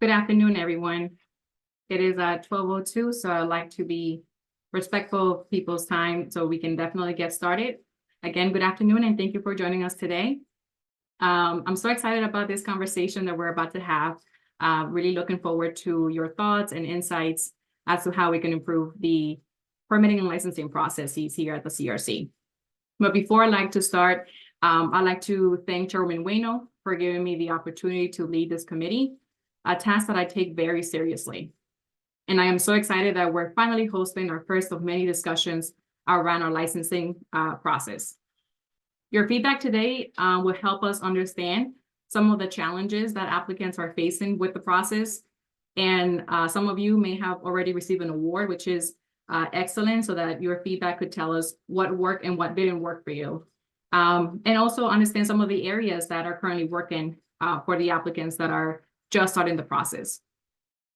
Good afternoon, everyone. It is 12:02, so I'd like to be respectful of people's time so we can definitely get started. Again, good afternoon, and thank you for joining us today. I'm so excited about this conversation that we're about to have. Really looking forward to your thoughts and insights as to how we can improve the permitting and licensing processes here at the CRC. But before I like to start, I'd like to thank Chairman Wayno for giving me the opportunity to lead this committee, a task that I take very seriously. And I am so excited that we're finally hosting our first of many discussions around our licensing process. Your feedback today will help us understand some of the challenges that applicants are facing with the process. And some of you may have already received an award, which is excellent, so that your feedback could tell us what worked and what didn't work for you. And also understand some of the areas that are currently working for the applicants that are just starting the process.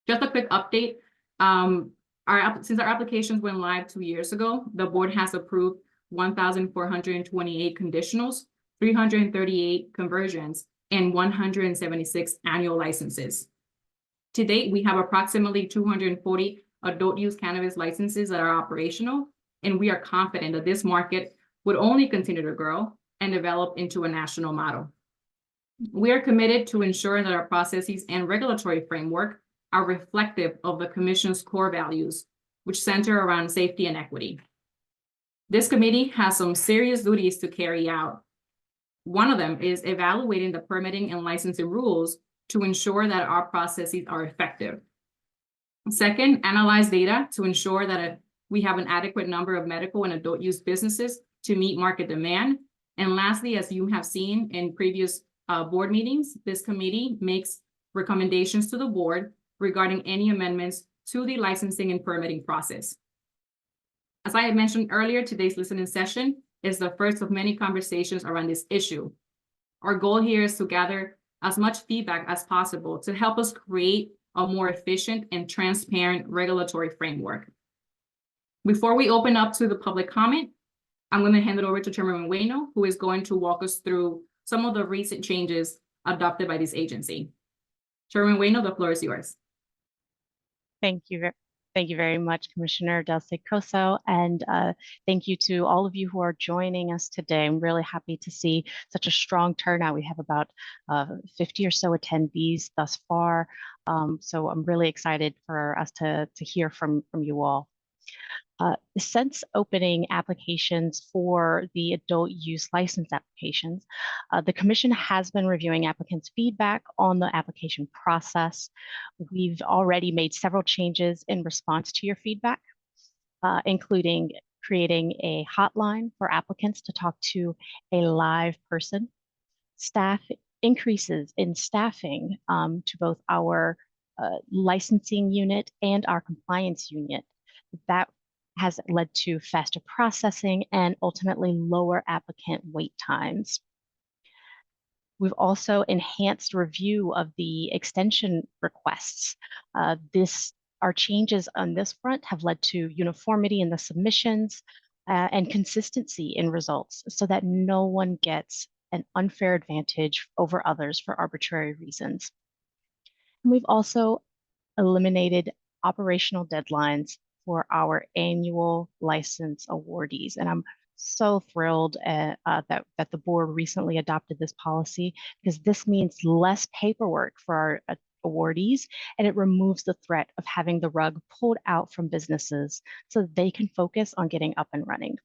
Just a quick update. Since our applications went live 2 years ago, the board has approved 1,428 conditionals, 338 conversions, and 176 annual licenses. To date, we have approximately 240 adult use cannabis licenses that are operational, and we are confident that this market would only continue to grow and develop into a national model. We are committed to ensuring that our processes and regulatory framework are reflective of the Commission's core values, which center around safety and equity. This committee has some serious duties to carry out. One of them is evaluating the permitting and licensing rules to ensure that our processes are effective. Second, analyze data to ensure that we have an adequate number of medical and adult use businesses to meet market demand. And lastly, as you have seen in previous board meetings, this committee makes recommendations to the board regarding any amendments to the licensing and permitting process. As I had mentioned earlier, today's listening session is the first of many conversations around this issue. Our goal here is to gather as much feedback as possible to help us create a more efficient and transparent regulatory framework. Before we open up to the public comment, I'm going to hand it over to Chairman Wayno, who is going to walk us through some of the recent changes adopted by this agency. Chairman Wayno, the floor is yours. Thank you very much, Commissioner Delcecoso, and thank you to all of you who are joining us today. I'm really happy to see such a strong turnout. We have about 50 or so attendees thus far, so I'm really excited for us to hear from you all. Since opening applications for the adult use license applications, the Commission has been reviewing applicants' feedback on the application process. We've already made several changes in response to your feedback, including creating a hotline for applicants to talk to a live person, increases in staffing to both our licensing unit and our compliance unit. That has led to faster processing and ultimately lower applicant wait times. We've also enhanced review of the extension requests. Our changes on this front have led to uniformity in the submissions and consistency in results so that no one gets an unfair advantage over others for arbitrary reasons. And we've also eliminated operational deadlines for our annual license awardees. And I'm so thrilled that the board recently adopted this policy, because this means less paperwork for our awardees, and it removes the threat of having the rug pulled out from businesses so that they can focus on getting up and running.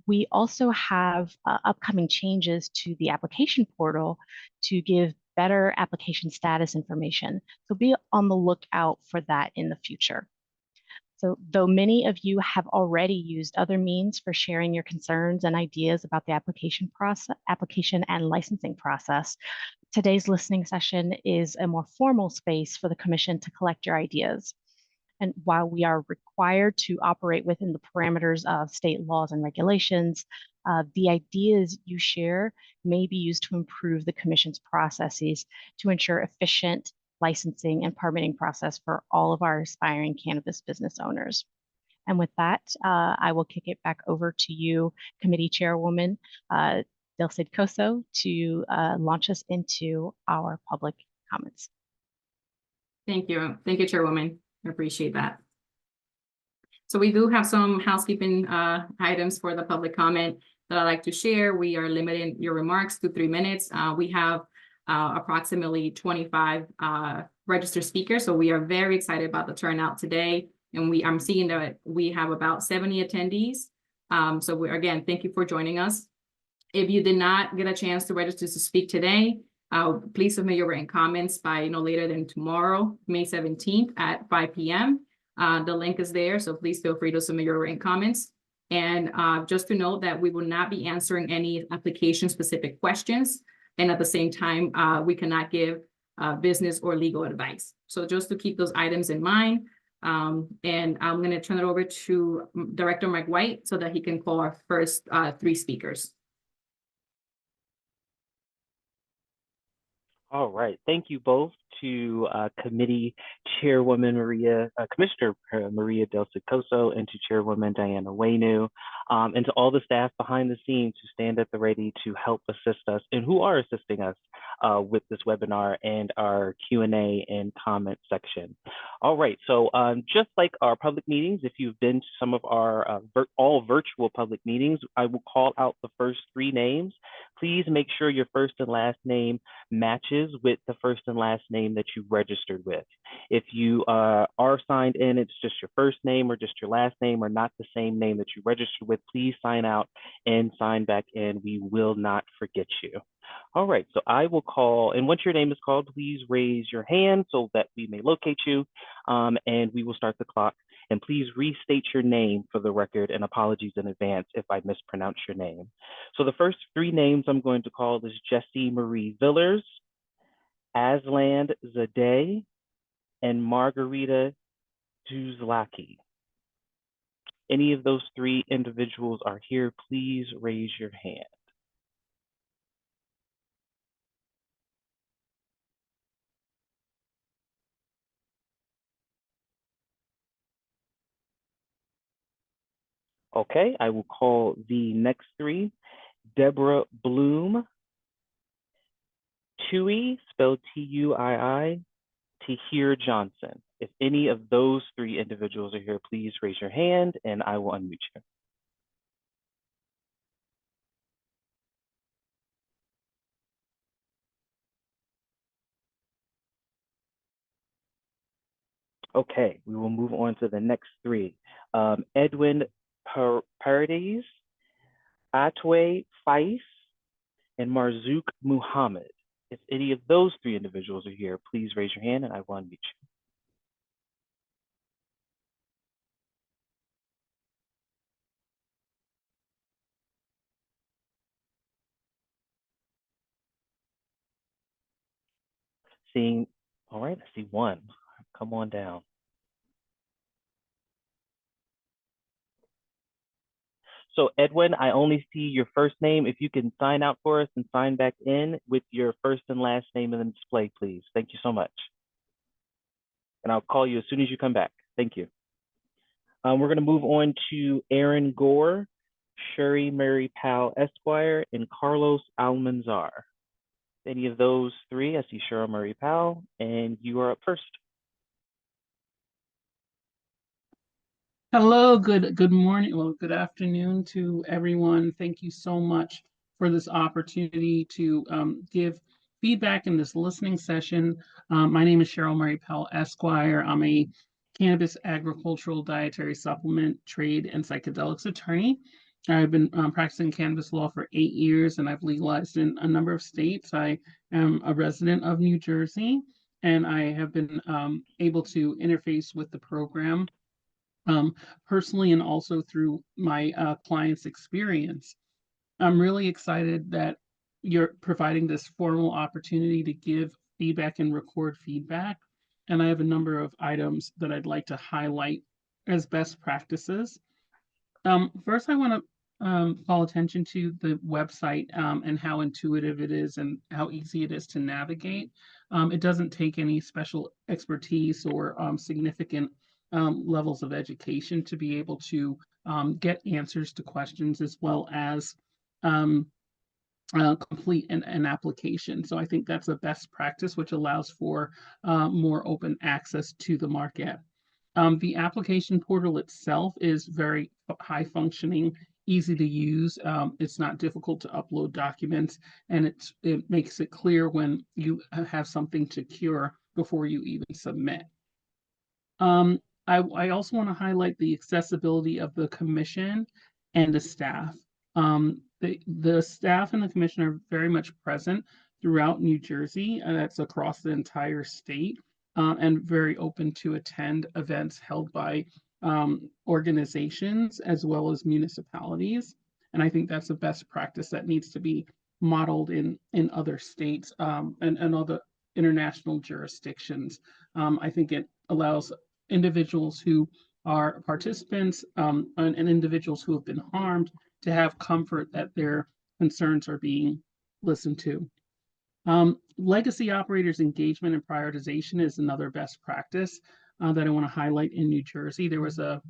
We also have upcoming changes to the application portal to give better application status information. So be on the lookout for that in the future. So though many of you have already used other means for sharing your concerns and ideas about the application and licensing process, today's listening session is a more formal space for the Commission to collect your ideas. And while we are required to operate within the parameters of state laws and regulations, the ideas you share may be used to improve the Commission's processes to ensure efficient licensing and permitting process for all of our aspiring cannabis business owners. And with that, I will kick it back over to you, Committee Chairwoman Delcecoso, to launch us into our public comments. Thank you. Thank you, Chairwoman. I appreciate that. So we do have some housekeeping items for the public comment that I'd like to share. We are limiting your remarks to 3 minutes. We have approximately 25 registered speakers, so we are very excited about the turnout today. And I'm seeing that we have about 70 attendees. So again, thank you for joining us. If you did not get a chance to register to speak today, please submit your written comments by no later than tomorrow, May 17th at 5 p.m. The link is there, so please feel free to submit your written comments. And just to note that we will not be answering any application-specific questions. And at the same time, we cannot give business or legal advice. So just to keep those items in mind. And I'm going to turn it over to Director Mike White so that he can call our first 3 speakers. All right. Thank you both to Committee Chairwoman Commissioner Maria Del Secoso, and to Chairwoman Diana Wainu, and to all the staff behind the scenes who stand at the ready to help assist us and who are assisting us with this webinar and our Q&A and comment section. All right. So just like our public meetings, if you've been to some of our all virtual public meetings, I will call out the first 3 names. Please make sure your first and last name matches with the first and last name that you registered with. If you are signed in, it's just your first name or just your last name or not the same name that you registered with, please sign out and sign back in. We will not forget you. All right, so I will call, and once your name is called, please raise your hand so that we may locate you, and we will start the clock. And please restate your name for the record, and apologies in advance if I mispronounce your name. So the first 3 names I'm going to call is Jessie Marie Villers, Aslan Zadeh, and Margarita Duzlaki. Any of those 3 individuals are here, please raise your hand. Okay, I will call the next 3. Deborah Bloom, Tui, spelled T-U-I-I, Tahir Johnson. If any of those 3 individuals are here, please raise your hand and I will unmute you. Okay, we will move on to the next 3. Edwin Paradis, Atway Faiz, and Marzouk Muhammad. If any of those 3 individuals are here, please raise your hand and I will unmute you. Seeing, all right, I see 1. Come on down. So Edwin, I only see your first name. If you can sign out for us and sign back in with your first and last name in the display, please. Thank you so much. And I'll call you as soon as you come back. Thank you. We're going to move on to Aaron Gore, Sherry Mary Powell Esquire, and Carlos Almanzar. Any of those 3, I see Cheryl Murray Powell, and you are up first. Hello, good morning, well, good afternoon to everyone. Thank you so much for this opportunity to give feedback in this listening session. My name is Cheryl Murray Powell Esquire. I'm a cannabis agricultural dietary supplement trade and psychedelics attorney. I've been practicing cannabis law for 8 years, and I've legalized in a number of states. I am a resident of New Jersey, and I have been able to interface with the program personally and also through my clients' experience. I'm really excited that you're providing this formal opportunity to give feedback and record feedback. And I have a number of items that I'd like to highlight as best practices. First, I want to call attention to the website and how intuitive it is and how easy it is to navigate. It doesn't take any special expertise or significant levels of education to be able to get answers to questions, as well as complete an application. So I think that's a best practice, which allows for more open access to the market. The application portal itself is very high functioning, easy to use. It's not difficult to upload documents, and it makes it clear when you have something to cure before you even submit. I also want to highlight the accessibility of the commission and the staff. The staff and the commission are very much present throughout New Jersey, and that's across the entire state, and very open to attend events held by organizations as well as municipalities. And I think that's a best practice that needs to be modeled in other states and other international jurisdictions. I think it allows individuals who are participants and individuals who have been harmed to have comfort that their concerns are being listened to. Legacy operators engagement and prioritization is another best practice that I want to highlight in New Jersey. There was a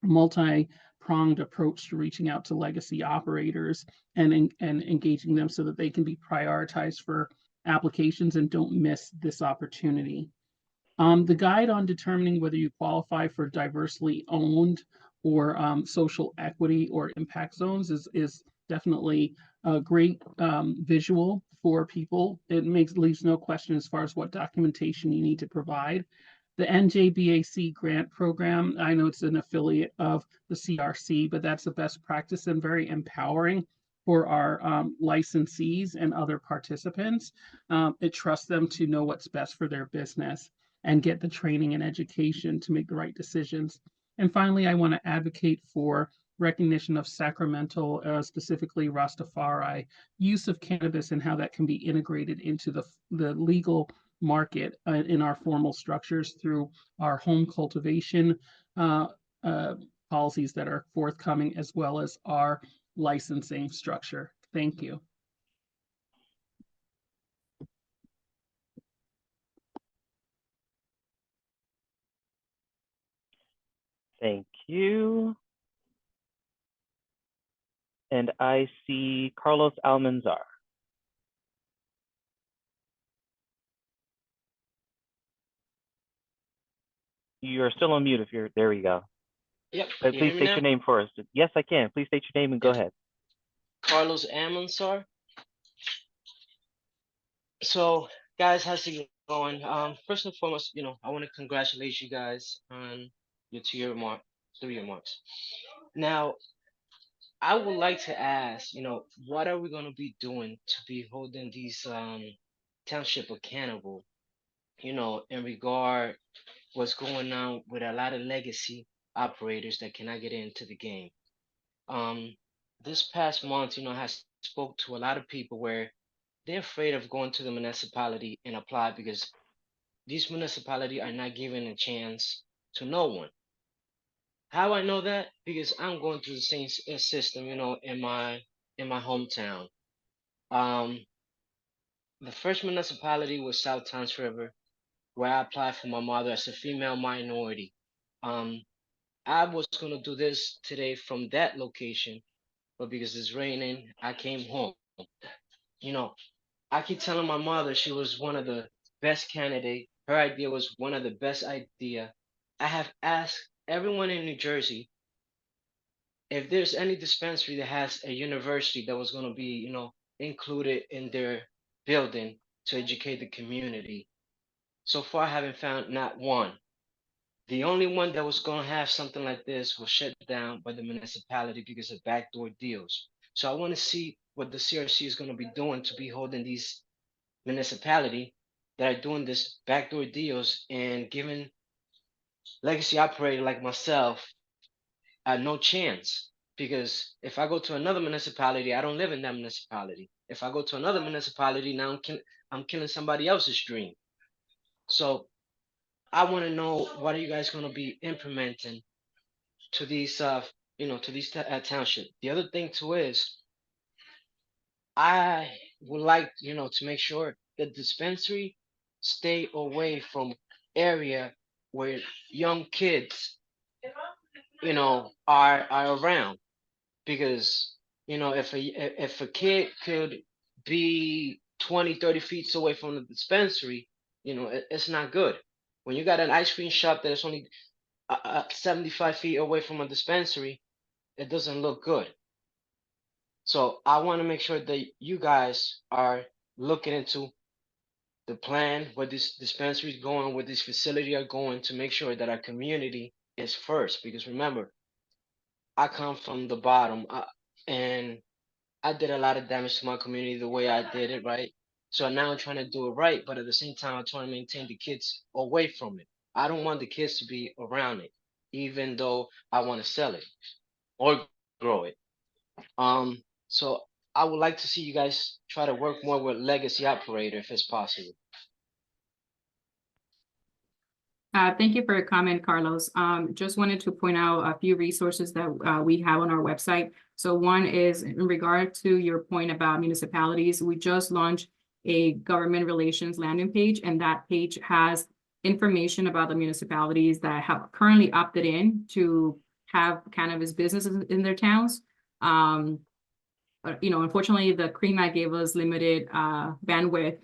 multi-pronged approach to reaching out to legacy operators and engaging them so that they can be prioritized for applications and don't miss this opportunity. The guide on determining whether you qualify for diversely owned or social equity or impact zones is definitely a great visual for people. It leaves no question as far as what documentation you need to provide. The NJBAC grant program, I know it's an affiliate of the CRC, but that's the best practice and very empowering for our licensees and other participants. It trusts them to know what's best for their business and get the training and education to make the right decisions. And finally, I want to advocate for recognition of Sacramento, specifically Rastafari, use of cannabis and how that can be integrated into the legal market in our formal structures through our home cultivation policies that are forthcoming, as well as our licensing structure. Thank you. Thank you. And I see Carlos Almanzar. You're still on mute if you're, there we go. Yep. Please state your name for us. Yes, I can. Please state your name and go ahead. Carlos Amansar. So, guys, how's it going? First and foremost, I want to congratulate you guys on your 2-year mark, 3-year marks. Now, I would like to ask, what are we going to be doing to be holding these township accountable, in regard what's going on with a lot of legacy operators that cannot get into the game. This past month, has spoke to a lot of people where they're afraid of going to the municipality and apply because these municipalities are not giving a chance to no one. How I know that? Because I'm going through the same system, in my hometown. The first municipality was South Towns River, where I applied for my mother as a female minority. Um, I was gonna do this today from that location, but because it's raining, I came home. You know, I keep telling my mother she was one of the best candidate. Her idea was one of the best idea. I have asked everyone in New Jersey if there's any dispensary that has a university that was going to be, included in their building to educate the community. So far, I haven't found not one. The only one that was going to have something like this was shut down by the municipality because of backdoor deals. So I want to see what the CRC is going to be doing to be holding these municipality that are doing this backdoor deals and giving legacy operator like myself no chance. Because if I go to another municipality, I don't live in that municipality. If I go to another municipality, now I'm killing somebody else's dream. So I want to know what are you guys going to be implementing to these to these township. The other thing too is I would like to make sure the dispensary stay away from area where young kids are around, because if a kid could be 20, 30 feet away from the dispensary, it's not good. When you got an ice cream shop that is only 75 feet away from a dispensary, it doesn't look good. So I want to make sure that you guys are looking into the plan, where this dispensary is going, where this facility are going, to make sure that our community is first. Because remember, I come from the bottom, and I did a lot of damage to my community the way I did it, right? So now I'm trying to do it right, but at the same time, I'm trying to maintain the kids away from it. I don't want the kids to be around it, even though I want to sell it or grow it. So I would like to see you guys try to work more with legacy operator if it's possible. Thank you for your comment, Carlos. Just wanted to point out a few resources that we have on our website. So one is in regard to your point about municipalities. We just launched a government relations landing page, and that page has information about the municipalities that have currently opted in to have cannabis businesses in their towns. Unfortunately, the CREAM Act gave us limited bandwidth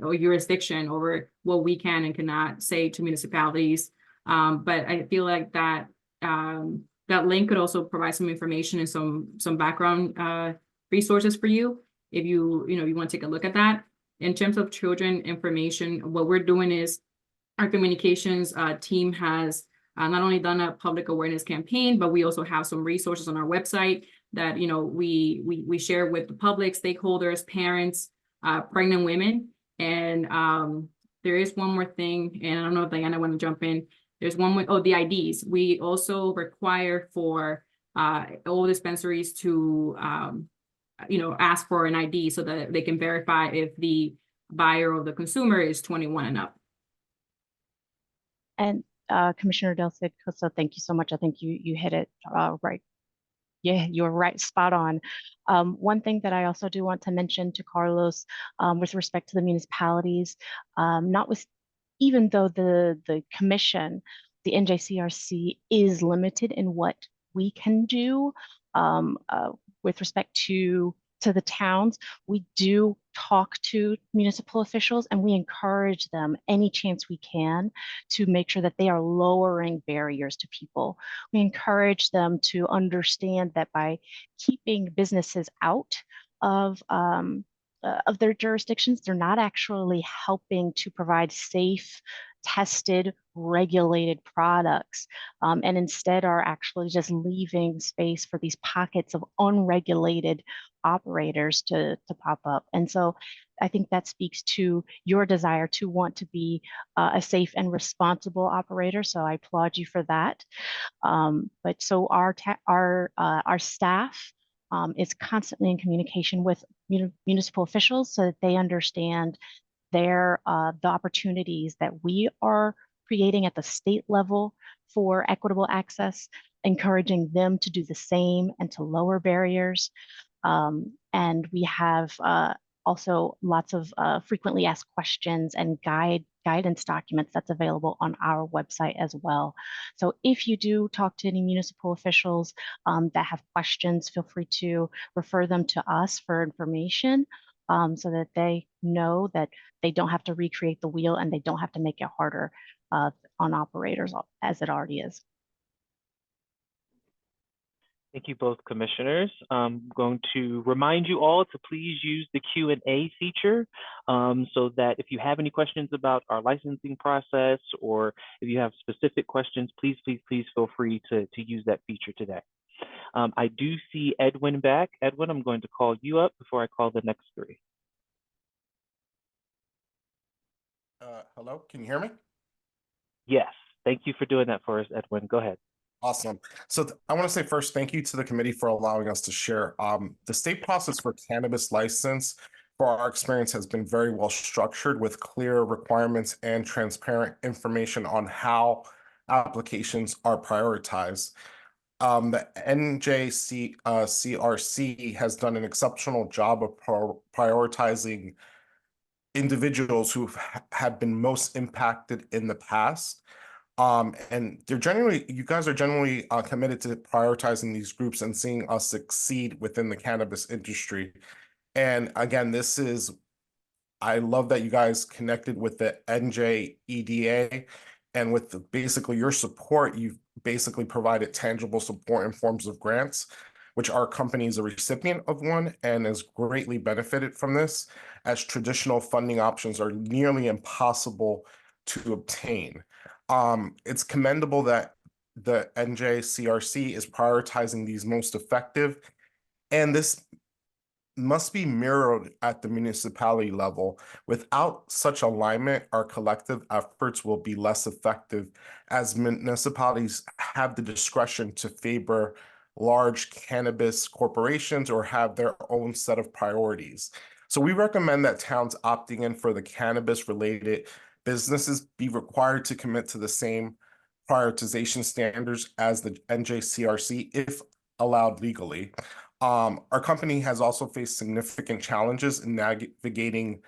or jurisdiction over what we can and cannot say to municipalities. But I feel like that that link could also provide some information and some background resources for you if you want to take a look at that. In terms of children information, what we're doing is our communications team has not only done a public awareness campaign, but we also have some resources on our website that we share with the public, stakeholders, parents, pregnant women. And there is one more thing, and I don't know if Diana want to jump in. There's one more, the IDs. We also require for all dispensaries to ask for an ID so that they can verify if the buyer or the consumer is 21 and up. And Commissioner Del Coso, thank you so much. I think you hit it right. Yeah, you're right, spot on. One thing that I also do want to mention to Carlos with respect to the municipalities, even though the commission, the NJCRC, is limited in what we can do with respect to the towns, we do talk to municipal officials and we encourage them any chance we can to make sure that they are lowering barriers to people. We encourage them to understand that by keeping businesses out of their jurisdictions, they're not actually helping to provide safe, tested, regulated products, and instead are actually just leaving space for these pockets of unregulated operators to pop up. And so I think that speaks to your desire to want to be a safe and responsible operator. So I applaud you for that. But so our staff is constantly in communication with municipal officials so that they understand the opportunities that we are creating at the state level for equitable access, encouraging them to do the same and to lower barriers. And we have also lots of frequently asked questions and guidance documents that's available on our website as well. So if you do talk to any municipal officials that have questions, feel free to refer them to us for information so that they know that they don't have to recreate the wheel and they don't have to make it harder on operators as it already is. Thank you both commissioners. I'm going to remind you all to please use the Q&A feature so that if you have any questions about our licensing process or if you have specific questions, please feel free to use that feature today. I do see Edwin back. Edwin, I'm going to call you up before I call the next three. Hello, can you hear me? Yes, thank you for doing that for us, Edwin. Go ahead. Awesome. So I want to say first, thank you to the committee for allowing us to share. The state process for cannabis license, for our experience, has been very well structured with clear requirements and transparent information on how applications are prioritized. The CRC has done an exceptional job of prioritizing individuals who have been most impacted in the past. And you guys are generally committed to prioritizing these groups and seeing us succeed within the cannabis industry. And again, I love that you guys connected with the NJEDA, and with basically your support, you've basically provided tangible support in forms of grants, which our company is a recipient of one and has greatly benefited from this, as traditional funding options are nearly impossible to obtain. It's commendable that the NJCRC is prioritizing these most effective, and this must be mirrored at the municipality level. Without such alignment, our collective efforts will be less effective, as municipalities have the discretion to favor large cannabis corporations or have their own set of priorities. So we recommend that towns opting in for the cannabis-related businesses be required to commit to the same prioritization standards as the NJCRC if allowed legally. Our company has also faced significant challenges in navigating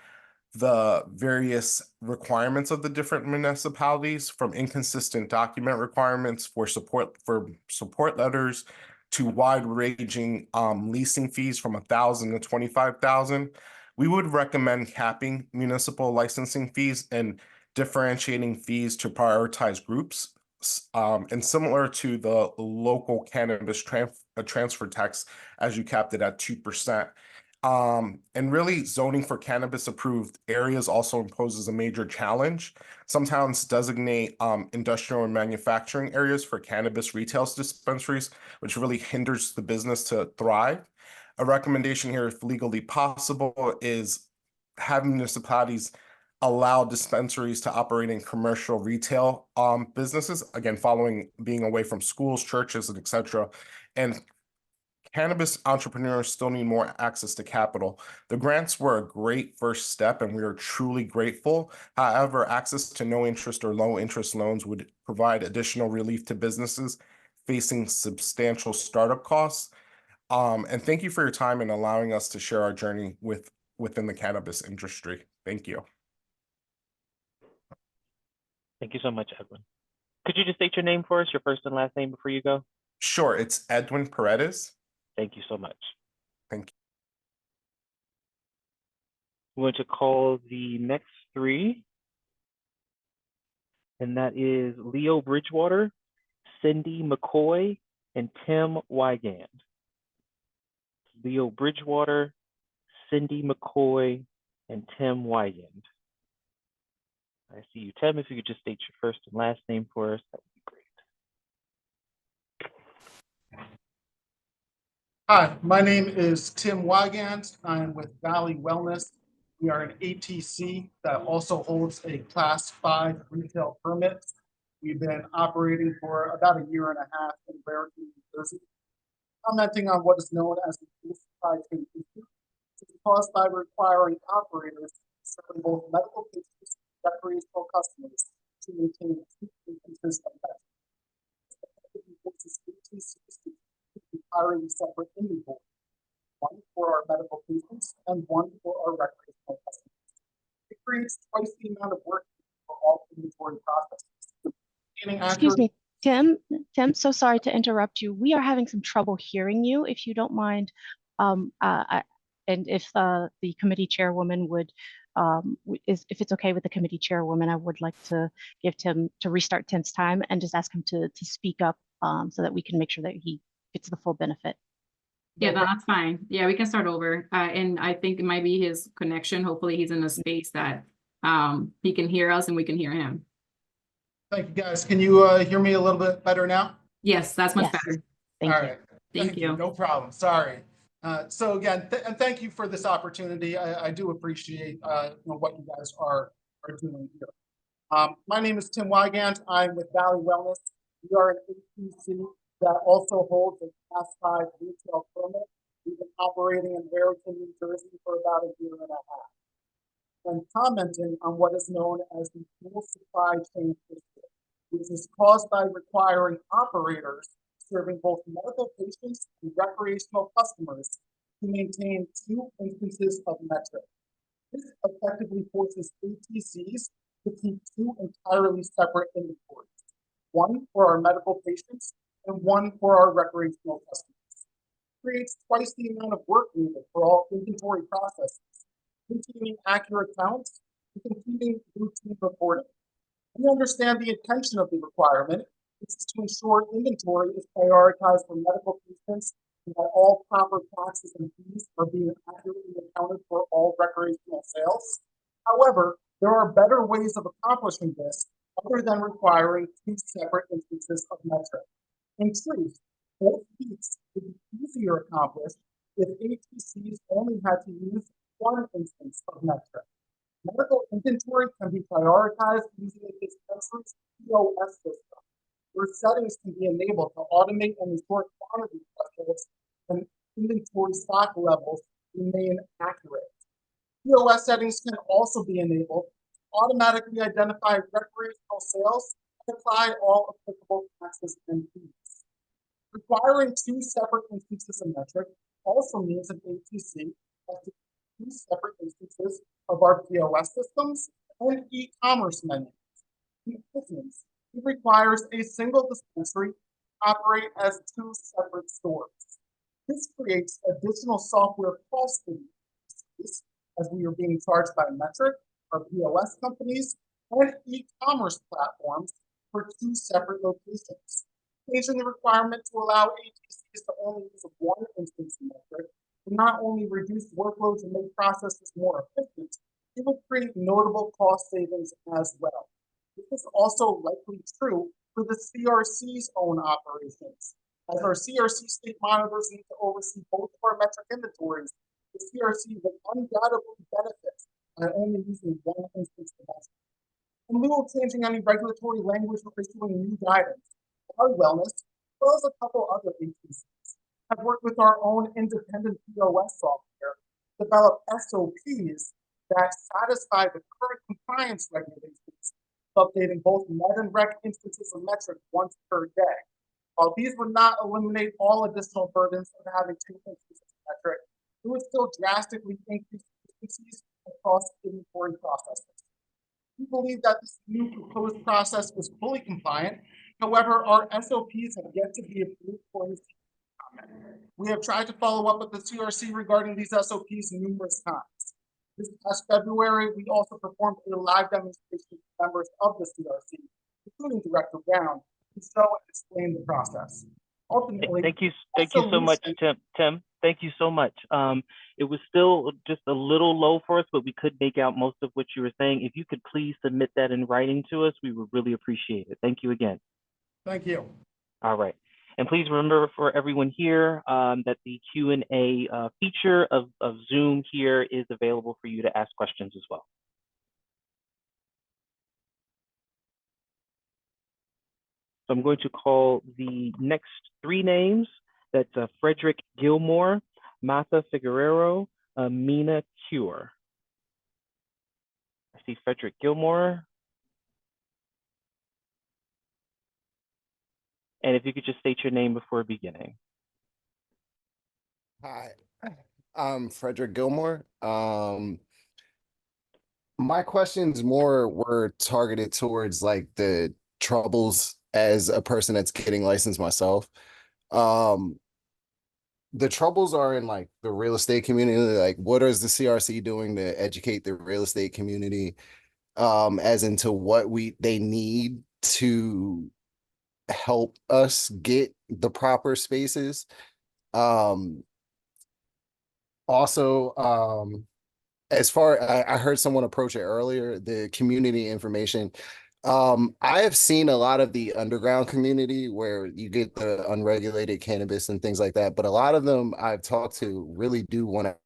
the various requirements of the different municipalities, from inconsistent document requirements for support letters to wide-ranging leasing fees from $1,000 to $25,000. We would recommend capping municipal licensing fees and differentiating fees to prioritize groups, and similar to the local cannabis transfer tax, as you capped it at 2%. And really, zoning for cannabis approved areas also imposes a major challenge. Some towns designate industrial and manufacturing areas for cannabis retail dispensaries, which really hinders the business to thrive. A recommendation here, if legally possible, is have municipalities allow dispensaries to operate in commercial retail businesses, again, following being away from schools, churches, and etc. And cannabis entrepreneurs still need more access to capital. The grants were a great first step, and we are truly grateful. However, access to no interest or low interest loans would provide additional relief to businesses facing substantial startup costs. And thank you for your time and allowing us to share our journey within the cannabis industry. Thank you. Thank you so much, Edwin. Could you just state your name for us, your first and last name before you go? Sure, it's Edwin Paredes. Thank you so much. Thank you. I'm going to call the next three, and that is Leo Bridgewater, Cindy McCoy, and Tim Wygand. Leo Bridgewater, Cindy McCoy, and Tim Wygand. I see you, Tim. If you could just state your first and last name for us, that would be great. Hi, my name is Tim Wygand. I'm with Valley Wellness. We are an ATC that also holds a Class 5 retail permit. We've been operating for about a year and a half in Raritan, New Jersey. Commenting on what is known as the supply chain issue, which is caused by requiring operators serving both medical patients and recreational customers to maintain two instances of that. Entirely separate inventory, one for our medical patients and one for our recreational customers. It creates twice the amount of work for all inventory processes. Excuse me, Tim, so sorry to interrupt you. We are having some trouble hearing you, if you don't mind. And if the committee chairwoman would, if it's okay with the committee chairwoman, I would like to give Tim, to restart Tim's time and just ask him to speak up so that we can make sure that he gets the full benefit. Yeah, that's fine. Yeah, we can start over. And I think it might be his connection. Hopefully he's in a space that he can hear us and we can hear him. Thank you, guys. Can you hear me a little bit better now? Yes, that's much better. Thank All you. right. Thank you. No problem. Sorry. So again, and thank you for this opportunity. I do appreciate what you guys are doing here. My name is Tim Wygand. I'm with Valley Wellness. We are an ATC that also holds a Class 5 retail permit. We've been operating in Raritan, New Jersey for about a year and a half. And commenting on what is known as the dual supply chain issue, which is caused by requiring operators serving both medical patients and recreational customers to maintain two instances of metric. This effectively forces ATCs to keep two entirely separate inventories, one for our medical patients and one for our recreational customers. creates twice the amount of work needed for all inventory processes, maintaining accurate counts and completing routine reporting. We understand the intention of the requirement, which is to ensure inventory is prioritized for medical treatments and that all proper taxes and fees are being accurately accounted for all recreational sales. However, there are better ways of accomplishing this other than requiring two separate instances of metric. In truth, both feats would be easier accomplished if ATCs only had to use one instance of metric. Medical inventory can be prioritized using a dispensary's POS system, where settings can be enabled to automate and ensure quantity thresholds and inventory stock levels remain accurate. POS settings can also be enabled to automatically identify recreational sales and apply all applicable taxes and fees. Requiring two separate instances of metric also means an ATC has to two separate instances of our POS systems and e-commerce menus. In essence, it requires a single dispensary to operate as two separate stores. This creates additional software costs for ATCs, as we are being charged by Metric, our POS companies, and e-commerce platforms for two separate locations. Changing the requirement to allow ATCs to only use one instance of Metric will not only reduce workloads and make processes more efficient, it will create notable cost savings as well. This is also likely true for the CRC's own operations. As our CRC state monitors need to oversee both of our metric inventories, the CRC will undoubtedly benefit by only using one instance of metric. In lieu of changing any regulatory language or issuing new guidance, our wellness, as well as a couple other agencies, have worked with our own independent POS software to develop SOPs that satisfy the current compliance regulations, updating both med and rec instances of metric once per day. While these would not eliminate all additional burdens of having two instances of metric, it would still drastically increase efficiencies across inventory processes. We believe that this new proposed process is fully compliant. However, our SOPs have yet to be approved for this comment. We have tried to follow up with the CRC regarding these SOPs numerous times. This past February, we also performed a live demonstration with members of the CRC, including Director Brown, to show and explain the process. Ultimately, thank you so much, Tim. Thank you so much. It was still just a little low for us, but we could make out most of what you were saying. If you could please submit that in writing to us, we would really appreciate it. Thank you again. Thank you. All right. And please remember for everyone here that the Q&A feature of Zoom here is available for you to ask questions as well. So I'm going to call the next three names. That's Frederick Gilmore, Martha Figueroa, Mina Cure. I see Frederick Gilmore. And if you could just state your name before beginning. Hi, I'm Frederick Gilmore. My questions more were targeted towards like the troubles as a person that's getting licensed myself. The troubles are in like the real estate community. Like, what is the CRC doing to educate the real estate community, as into what they need to help us get the proper spaces? Also, as far I heard someone approach it earlier, the community information. I have seen a lot of the underground community where you get the unregulated cannabis and things like that, but a lot of them I've talked to really do want to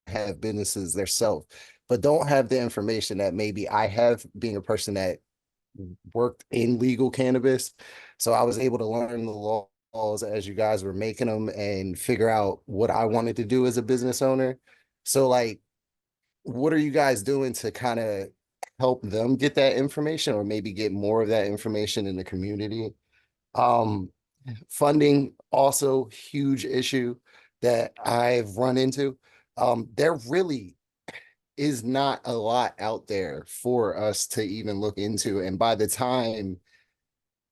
have businesses themselves, but don't have the information that maybe I have, being a person that worked in legal cannabis. So I was able to learn the laws as you guys were making them and figure out what I wanted to do as a business owner. So like, what are you guys doing to kind of help them get that information, or maybe get more of that information in the community? Funding, also huge issue that I've run into. There really is not a lot out there for us to even look into. And by the time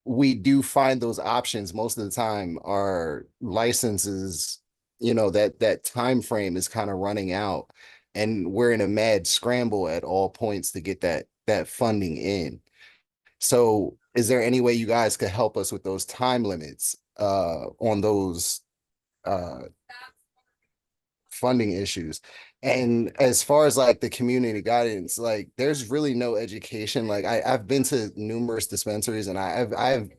we do find those options, most of the time our licenses you know, that time frame is kind of running out, and we're in a mad scramble at all points to get that funding in. So is there any way you guys could help us with those time limits on those funding issues? And as far as like the community guidance, like there's really no education. Like I've been to numerous dispensaries, and I've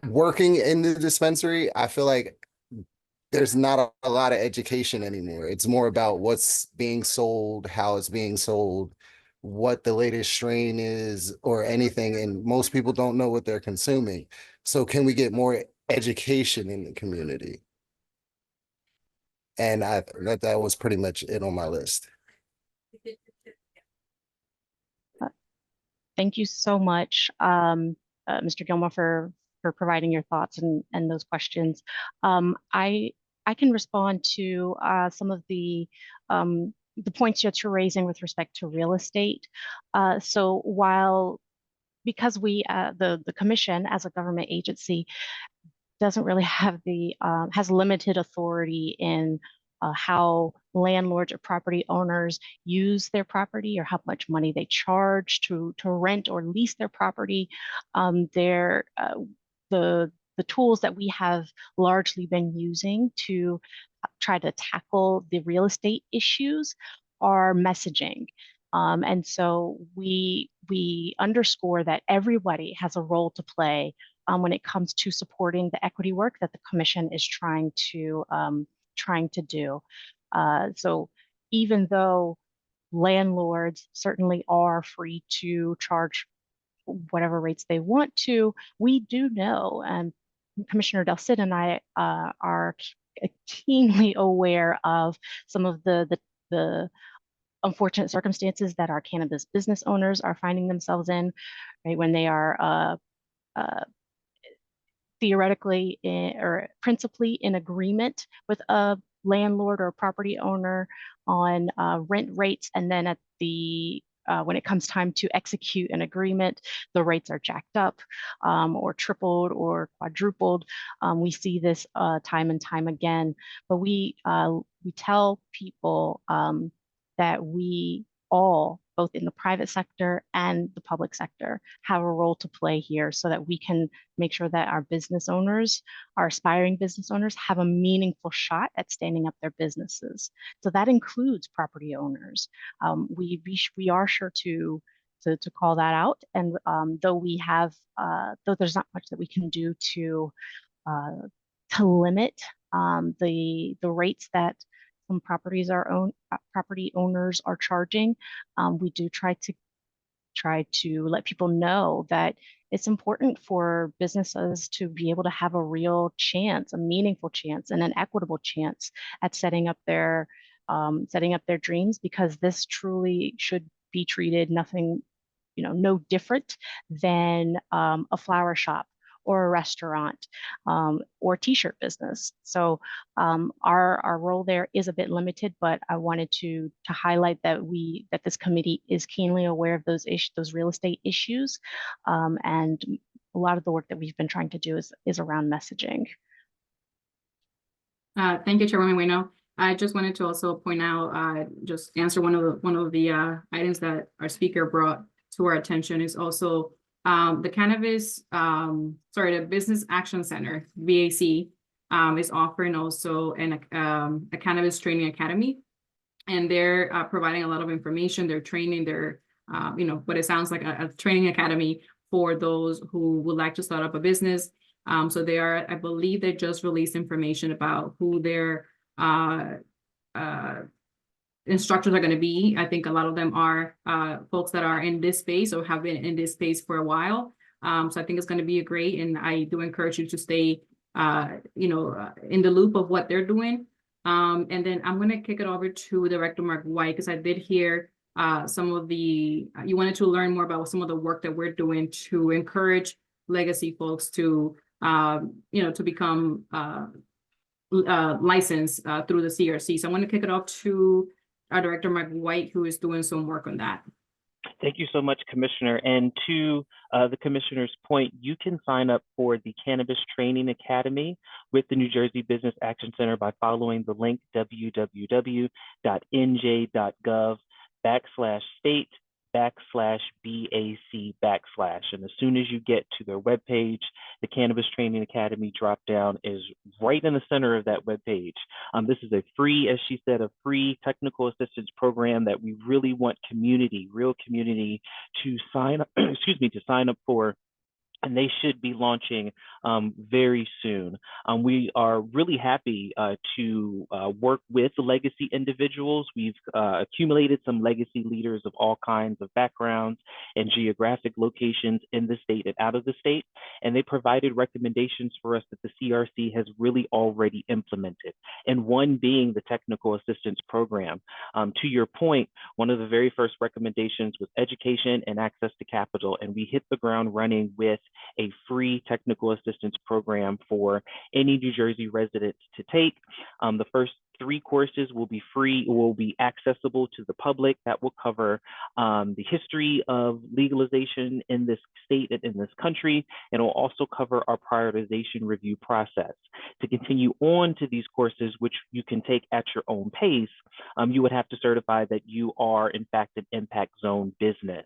working in the dispensary, I feel like there's not a lot of education anymore. It's more about what's being sold, how it's being sold, what the latest strain is, or anything. And most people don't know what they're consuming. So can we get more education in the community? And that was pretty much it on my list. Thank you so much, Mr. Gilmore, for providing your thoughts and those questions. I can respond to some of the points that you're raising with respect to real estate. So because we, the commission as a government agency, doesn't really have has limited authority in how landlords or property owners use their property, or how much money they charge to rent or lease their property. The tools that we have largely been using to try to tackle the real estate issues are messaging. And so we underscore that everybody has a role to play when it comes to supporting the equity work that the commission is trying to do. So even though landlords certainly are free to charge whatever rates they want to, we do know, and Commissioner Del Cid and I are keenly aware of some of the unfortunate circumstances that our cannabis business owners are finding themselves in, right, when they are theoretically or principally in agreement with a landlord or property owner on rent rates, and then at the when it comes time to execute an agreement, the rates are jacked up or tripled or quadrupled. We see this time and time again, but we tell people that we all, both in the private sector and the public sector, have a role to play here, so that we can make sure that our business owners, our aspiring business owners, have a meaningful shot at standing up their businesses. So that includes property owners. We are sure to call that out, and though there's not much that we can do to limit the rates that some property owners are charging, we do try to let people know that it's important for businesses to be able to have a real chance, a meaningful chance, and an equitable chance at setting up their dreams, because this truly should be treated no different than a flower shop or a restaurant or t-shirt business. So our role there is a bit limited, but I wanted to highlight that this committee is keenly aware of those real estate issues, and a lot of the work that we've been trying to do is around messaging. Thank you, Chairwoman Bueno. I just wanted to also point out, just answer one of the items that our speaker brought to our attention is also the Business Action Center, BAC, is offering also a cannabis training academy, and they're providing a lot of information. They're training what it sounds like a training academy for those who would like to start up a business. So I believe they just released information about who their instructors are going to be. I think a lot of them are folks that are in this space or have been in this space for a while. So I think it's going to be great, and I do encourage you to stay, in the loop of what they're doing. And then I'm going to kick it over to Director Mark White, because I did hear you wanted to learn more about some of the work that we're doing to encourage legacy folks to, to become licensed through the CRC. So I'm going to kick it off to our Director Mark White, who is doing some work on that. Thank you so much, Commissioner. And to the Commissioner's point, you can sign up for the Cannabis Training Academy with the New Jersey Business Action Center by following the link www.nj.gov/state/BAC/. And as soon as you get to their webpage, the Cannabis Training Academy dropdown is right in the center of that webpage. This is a free, as she said, a free technical assistance program that we really want community, real community, to sign up, excuse me, to sign up for. And they should be launching very soon. We are really happy to work with legacy individuals. We've accumulated some legacy leaders of all kinds of backgrounds and geographic locations in the state and out of the state. And they provided recommendations for us that the CRC has really already implemented. And one being the technical assistance program. To your point, one of the very first recommendations was education and access to capital. And we hit the ground running with a free technical assistance program for any New Jersey residents to take. The first 3 courses will be free, will be accessible to the public. That will cover the history of legalization in this state and in this country, and it will also cover our prioritization review process. To continue on to these courses, which you can take at your own pace, you would have to certify that you are in fact an impact zone business.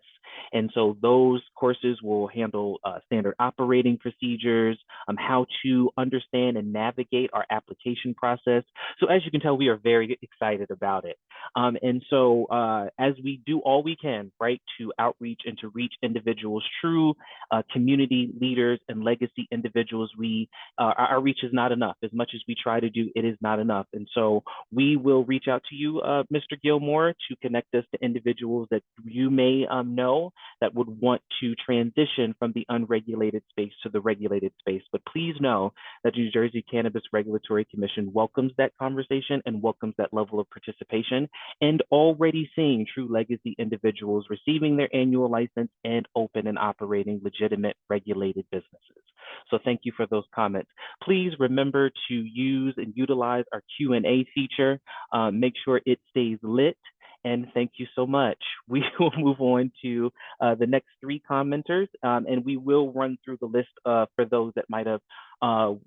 And so those courses will handle standard operating procedures, how to understand and navigate our application process. So as you can tell, we are very excited about it. And so as we do all we can, right, to outreach and to reach individuals, true community leaders and legacy individuals, our reach is not enough. As much as we try to do, it is not enough. And so we will reach out to you, Mr. Gilmore, to connect us to individuals that you may know that would want to transition from the unregulated space to the regulated space. But please know that the New Jersey Cannabis Regulatory Commission welcomes that conversation and welcomes that level of participation, and already seeing true legacy individuals receiving their annual license and open and operating legitimate regulated businesses. So thank you for those comments. Please remember to use and utilize our Q&A feature. Make sure it stays lit. And thank you so much. We will move on to the next 3 commenters, and we will run through the list for those that might have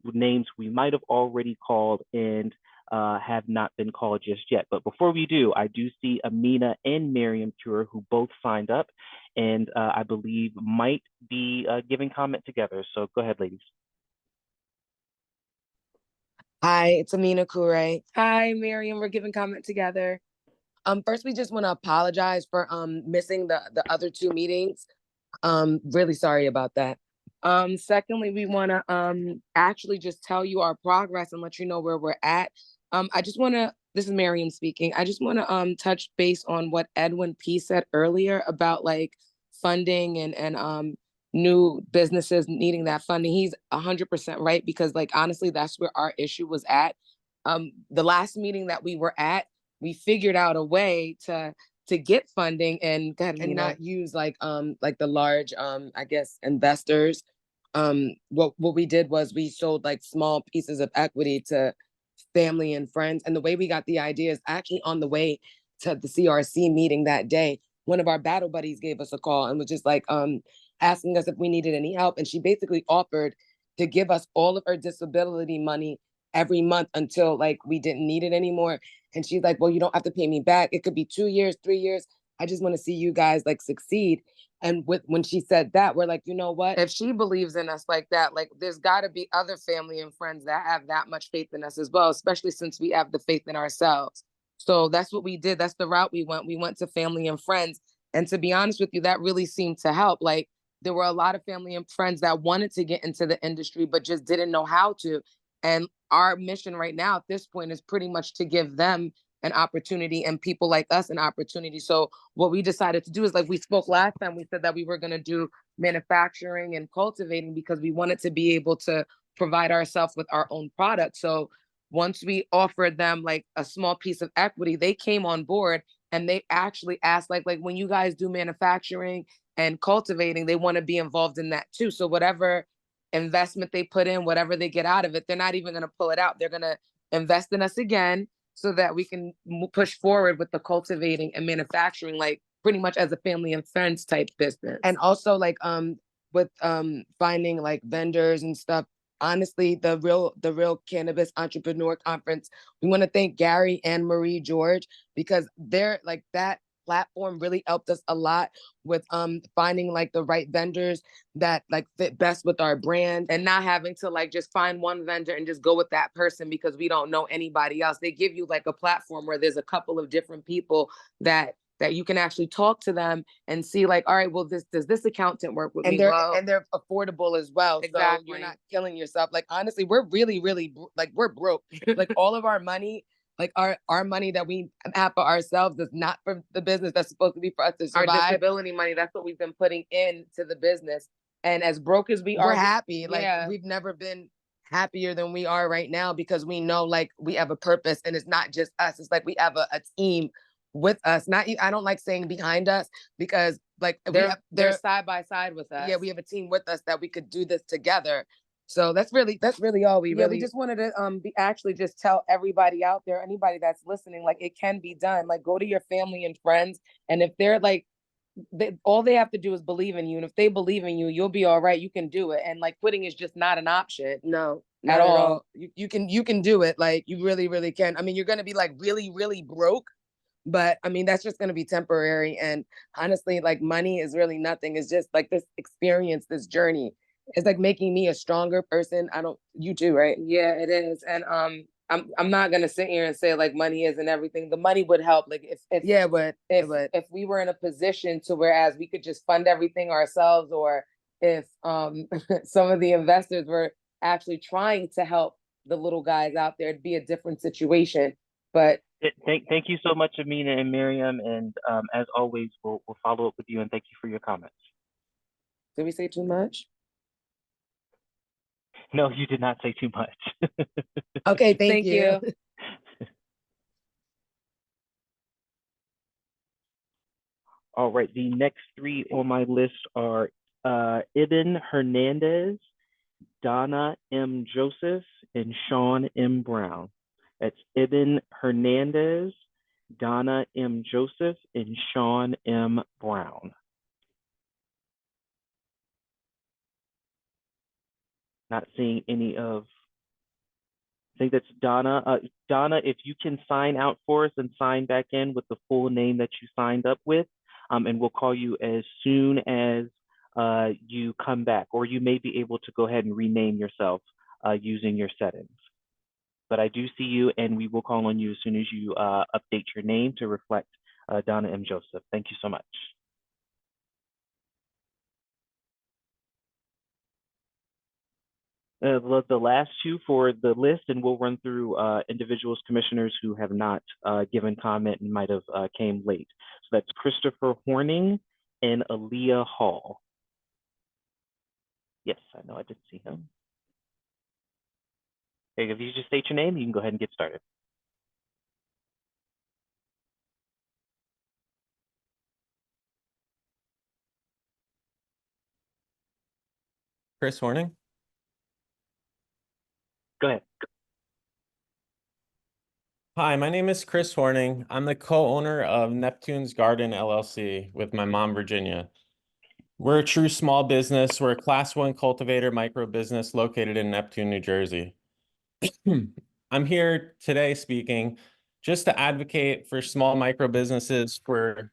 names we might have already called and have not been called just yet. But before we do, I do see Amina and Miriam Cure, who both signed up and I believe might be giving comment together. So go ahead, ladies. Hi, it's Amina Kure. Hi, Miriam. We're giving comment together. First, we just want to apologize for missing the other 2 meetings. Really sorry about that. Secondly, we want to actually just tell you our progress and let you know where we're at. I just want to, this is Miriam speaking. I just want to touch base on what Edwin P said earlier about like funding and new businesses needing that funding. He's 100% right, because like honestly, that's where our issue was at. The last meeting that we were at, we figured out a way to get funding and not use like the large I guess investors. What we did was we sold like small pieces of equity to family and friends. And the way we got the idea is actually on the way to the CRC meeting that day. One of our battle buddies gave us a call and was just like asking us if we needed any help. And she basically offered to give us all of her disability money every month until like we didn't need it anymore. And she's like, well, you don't have to pay me back. It could be 2 years, 3 years. I just want to see you guys like succeed. And when she said that, we're like, you know what? If she believes in us like that, like there's got to be other family and friends that have that much faith in us as well, especially since we have the faith in ourselves. So that's what we did. That's the route we went. We went to family and friends. And to be honest with you, that really seemed to help. Like there were a lot of family and friends that wanted to get into the industry, but just didn't know how to. And our mission right now at this point is pretty much to give them an opportunity and people like us an opportunity. So what we decided to do is, like we spoke last time, we said that we were going to do manufacturing and cultivating because we wanted to be able to provide ourselves with our own product. So once we offered them like a small piece of equity, they came on board and they actually asked like when you guys do manufacturing and cultivating, they want to be involved in that too. So whatever investment they put in, whatever they get out of it, they're not even going to pull it out. They're going to invest in us again so that we can push forward with the cultivating and manufacturing. Like pretty much as a family and friends type business. And also like with finding like vendors and stuff. Honestly, the real cannabis entrepreneur conference, we want to thank Gary and Marie George, because they're like that platform really helped us a lot with finding like the right vendors that like fit best with our brand, and not having to like just find one vendor and just go with that person because we don't know anybody else. They give you like a platform where there's a couple of different people that you can actually talk to them and see like, all right, well, does this accountant work with me? And they're affordable as well. Exactly. So you're not killing yourself. Like, honestly, we're really, really like we're broke. Like all of our money, like our money that we have for ourselves is not for the business. That's supposed to be for us to survive. Our disability money, that's what we've been putting into the business. And as broke as we are, we're happy. Like we've never been happier than we are right now, because we know like we have a purpose, and it's not just us. It's like we have a team with us. I don't like saying behind us, because like they're side by side with us. Yeah, we have a team with us that we could do this together. So that's really all we really. We just wanted to actually just tell everybody out there, anybody that's listening, like it can be done. Like go to your family and friends, and if they're like all they have to do is believe in you, and if they believe in you, you'll be all right. You can do it, and like quitting is just not an option. No, not at all. You can do it. Like you really, really can. I mean, you're gonna be like really, really broke, but I mean, that's just going to be temporary. And honestly, like money is really nothing. It's just like this experience, this journey. It's like making me a stronger person. You too, right? Yeah, it is. And I'm not going to sit here and say like money isn't everything. The money would help. Like if we were in a position to whereas we could just fund everything ourselves, or if some of the investors were actually trying to help the little guys out there, it'd be a different situation. But Thank you so much, Amina and Miriam. And as always, we'll follow up with you, and thank you for your comments. Did we say too much? No, you did not say too much. Okay, thank you. All right, the next three on my list are Ibn Hernandez, Donna M. Joseph, and Sean M. Brown. That's Ibn Hernandez, Donna M. Joseph, and Sean M. Brown. Not seeing any of, I think that's Donna. Donna, if you can sign out for us and sign back in with the full name that you signed up with, and we'll call you as soon as you come back, or you may be able to go ahead and rename yourself using your settings. But I do see you, and we will call on you as soon as you update your name to reflect Donna M. Joseph. Thank you so much. The last two for the list, and we'll run through individuals, commissioners who have not given comment and might have came late. So that's Christopher Horning and Aaliyah Hall. Yes, I know I did see him. Okay, if you just state your name, you can go ahead and get started. Chris Horning. Go ahead. Hi, my name is Chris Horning. I'm the co-owner of Neptune's Garden LLC with my mom, Virginia. We're a true small business. We're a Class 1 cultivator micro business located in Neptune, New Jersey. I'm here today speaking just to advocate for small micro businesses for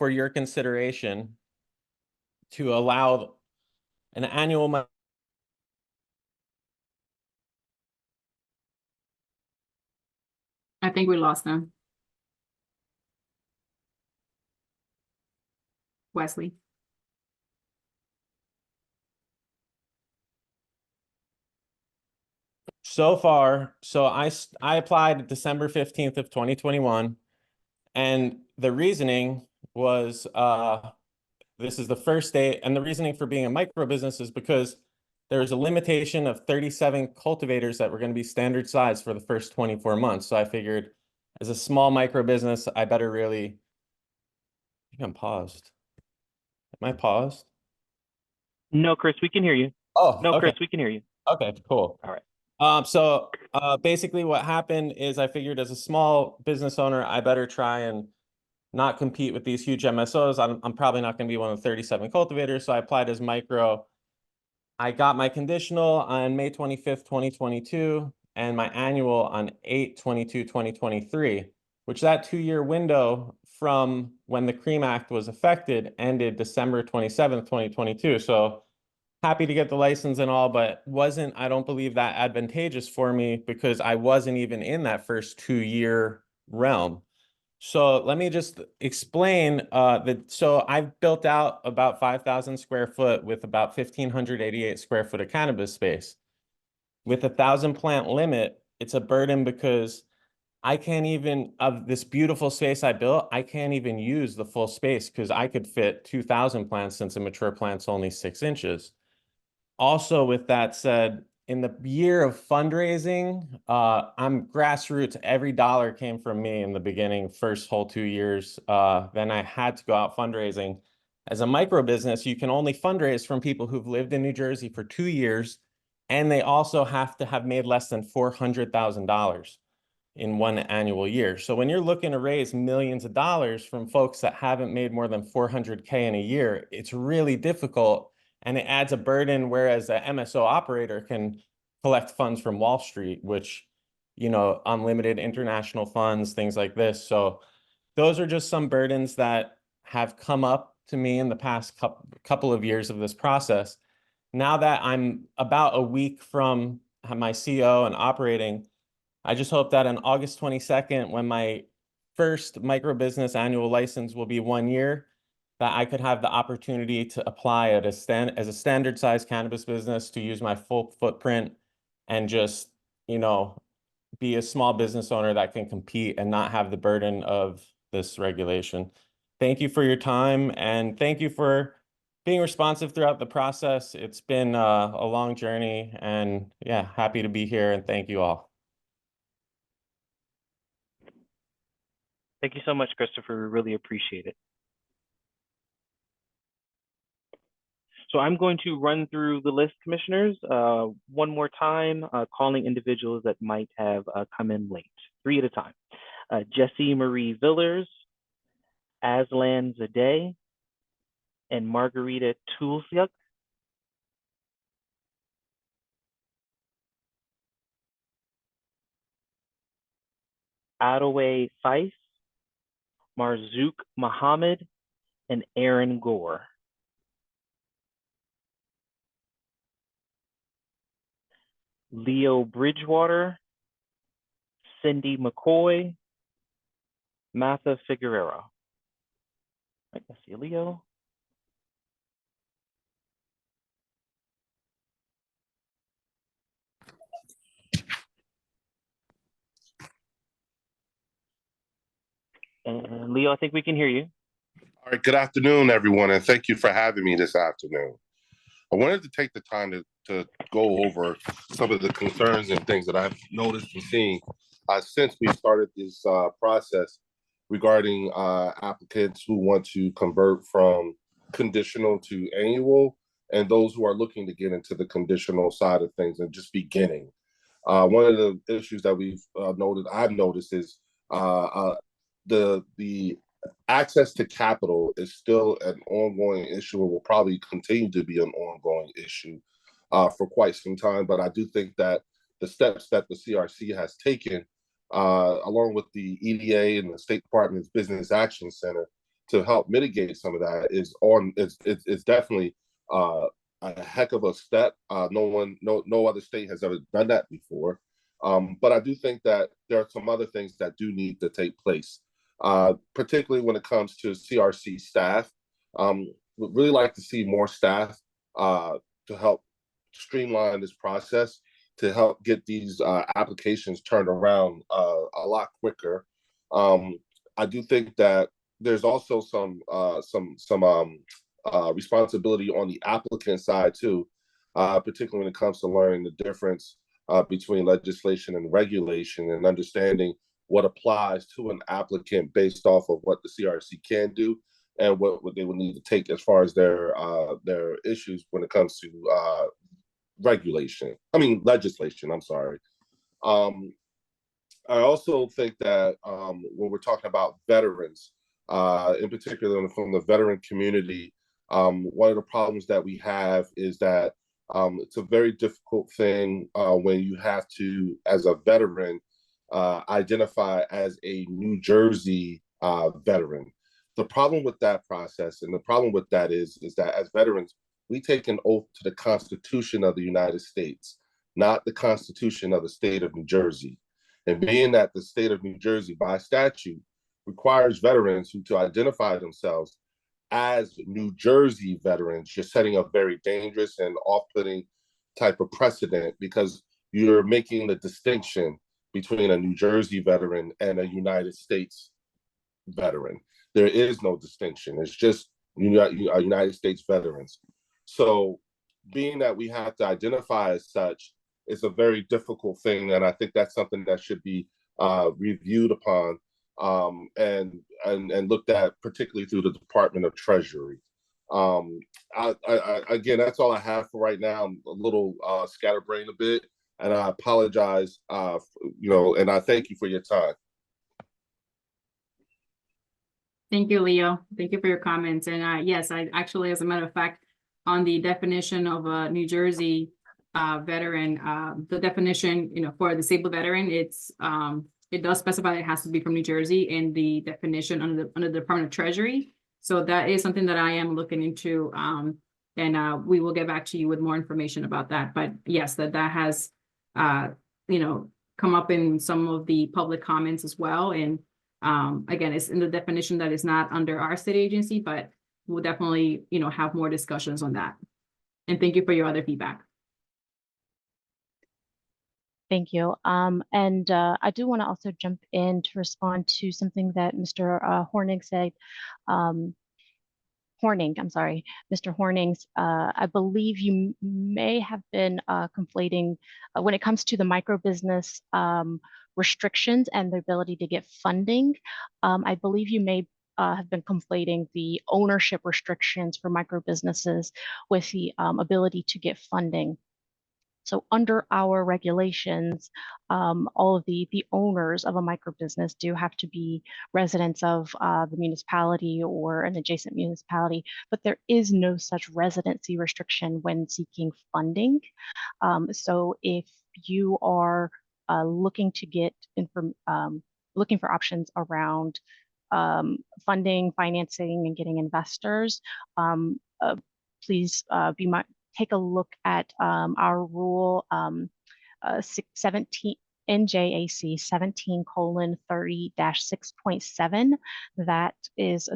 your consideration to allow an annual I think we lost them. Wesley. So far, so I applied December 15th of 2021, and the reasoning was this is the first day, and the reasoning for being a micro business is because there's a limitation of 37 cultivators that were going to be standard size for the first 24 months. So I figured as a small micro business, I better really, I think I'm paused. Am I paused? No, Chris, we can hear you. Oh, no, okay. Chris, we can hear you. Okay, cool. All right. So basically what happened is I figured as a small business owner, I better try and not compete with these huge MSOs. I'm probably not going to be one of the 37 cultivators, so I applied as micro. I got my conditional on May 25th, 2022, and my annual on 8/22/2023, which that 2-year window from when the CREAM Act was affected ended December 27th, 2022. So happy to get the license and all, but wasn't, I don't believe, that advantageous for me because I wasn't even in that first 2-year realm. So let me just explain so I've built out about 5,000 square foot with about 1,588 square foot of cannabis space. With 1,000 plant limit, it's a burden because I can't even, of this beautiful space I built, I can't even use the full space because I could fit 2,000 plants since a mature plant's only 6 inches. Also, with that said, in the year of fundraising, I'm grassroots. Every dollar came from me in the beginning, first whole 2 years. Then I had to go out fundraising. As a micro business, you can only fundraise from people who've lived in New Jersey for 2 years, and they also have to have made less than $400,000 in one annual year. So when you're looking to raise millions of dollars from folks that haven't made more than 400K in a year, it's really difficult. And it adds a burden, whereas an MSO operator can collect funds from Wall Street, which, unlimited international funds, things like this. So those are just some burdens that have come up to me in the past couple of years of this process. Now that I'm about a week from my CO and operating, I just hope that on August 22nd, when my first micro business annual license will be 1 year, that I could have the opportunity to apply as a standard size cannabis business, to use my full footprint and just, be a small business owner that can compete and not have the burden of this regulation. Thank you for your time, and thank you for being responsive throughout the process. It's been a long journey, and yeah, happy to be here, and thank you all. Thank you so much, Christopher. We really appreciate it. So I'm going to run through the list, commissioners, one more time, calling individuals that might have come in late, 3 at a time. Jessie Marie Villers, Aslan Zadeh, and Margarita Tulsiuk. Adaway Fife, Marzouk Muhammad, and Aaron Gore. Leo Bridgewater, Cindy McCoy, Matha Figueroa. I see Leo. And Leo, I think we can hear you. All right, good afternoon, everyone, and thank you for having me this afternoon. I wanted to take the time to go over some of the concerns and things that I've noticed and seen since we started this process regarding applicants who want to convert from conditional to annual, and those who are looking to get into the conditional side of things and just beginning. One of the issues that I've noticed is the access to capital is still an ongoing issue, and will probably continue to be an ongoing issue for quite some time. But I do think that the steps that the CRC has taken, along with the EDA and the State Department's Business Action Center, to help mitigate some of that is definitely a heck of a step. No other state has ever done that before. But I do think that there are some other things that do need to take place, particularly when it comes to CRC staff. Would really like to see more staff to help streamline this process, to help get these applications turned around a lot quicker. I do think that there's also some responsibility on the applicant side too, particularly when it comes to learning the difference between legislation and regulation, and understanding what applies to an applicant based off of what the CRC can do and what they would need to take as far as their issues when it comes to legislation. I'm sorry. I also think that when we're talking about veterans, in particular from the veteran community. One of the problems that we have is that it's a very difficult thing when you have to, as a veteran, identify as a New Jersey veteran. The problem with that process and the problem with that is that as veterans, we take an oath to the Constitution of the United States, not the Constitution of the state of New Jersey. And being that the state of New Jersey by statute requires veterans who to identify themselves as New Jersey veterans, you're setting a very dangerous and off-putting type of precedent because you're making the distinction between a New Jersey veteran and a United States veteran. There is no distinction. It's just United States veterans. So being that we have to identify as such is a very difficult thing. And I think that's something that should be reviewed upon and looked at particularly through the Department of Treasury. Again, that's all I have for right now. I'm a little scatterbrained a bit, and I apologize, and I thank you for your time. Thank you, Leo. Thank you for your comments. And yes, I actually, as a matter of fact, on the definition of a New Jersey veteran, the definition, for a disabled veteran, it does specify it has to be from New Jersey in the definition under the Department of Treasury. So that is something that I am looking into, and we will get back to you with more information about that. But yes, that has, come up in some of the public comments as well. And again, it's in the definition that is not under our state agency, but we'll definitely, have more discussions on that. And thank you for your other feedback. Thank you. And I do want to also jump in to respond to something that Mr. Horning said. Mr. Hornings, I believe you may have been conflating when it comes to the micro business restrictions and the ability to get funding. I believe you may have been conflating the ownership restrictions for micro businesses with the ability to get funding. So under our regulations, all of the owners of a micro business do have to be residents of the municipality or an adjacent municipality, but there is no such residency restriction when seeking funding. So if you are looking to get looking for options around funding, financing, and getting investors, please take a look at our rule 17 NJAC 17:30-6.7. That is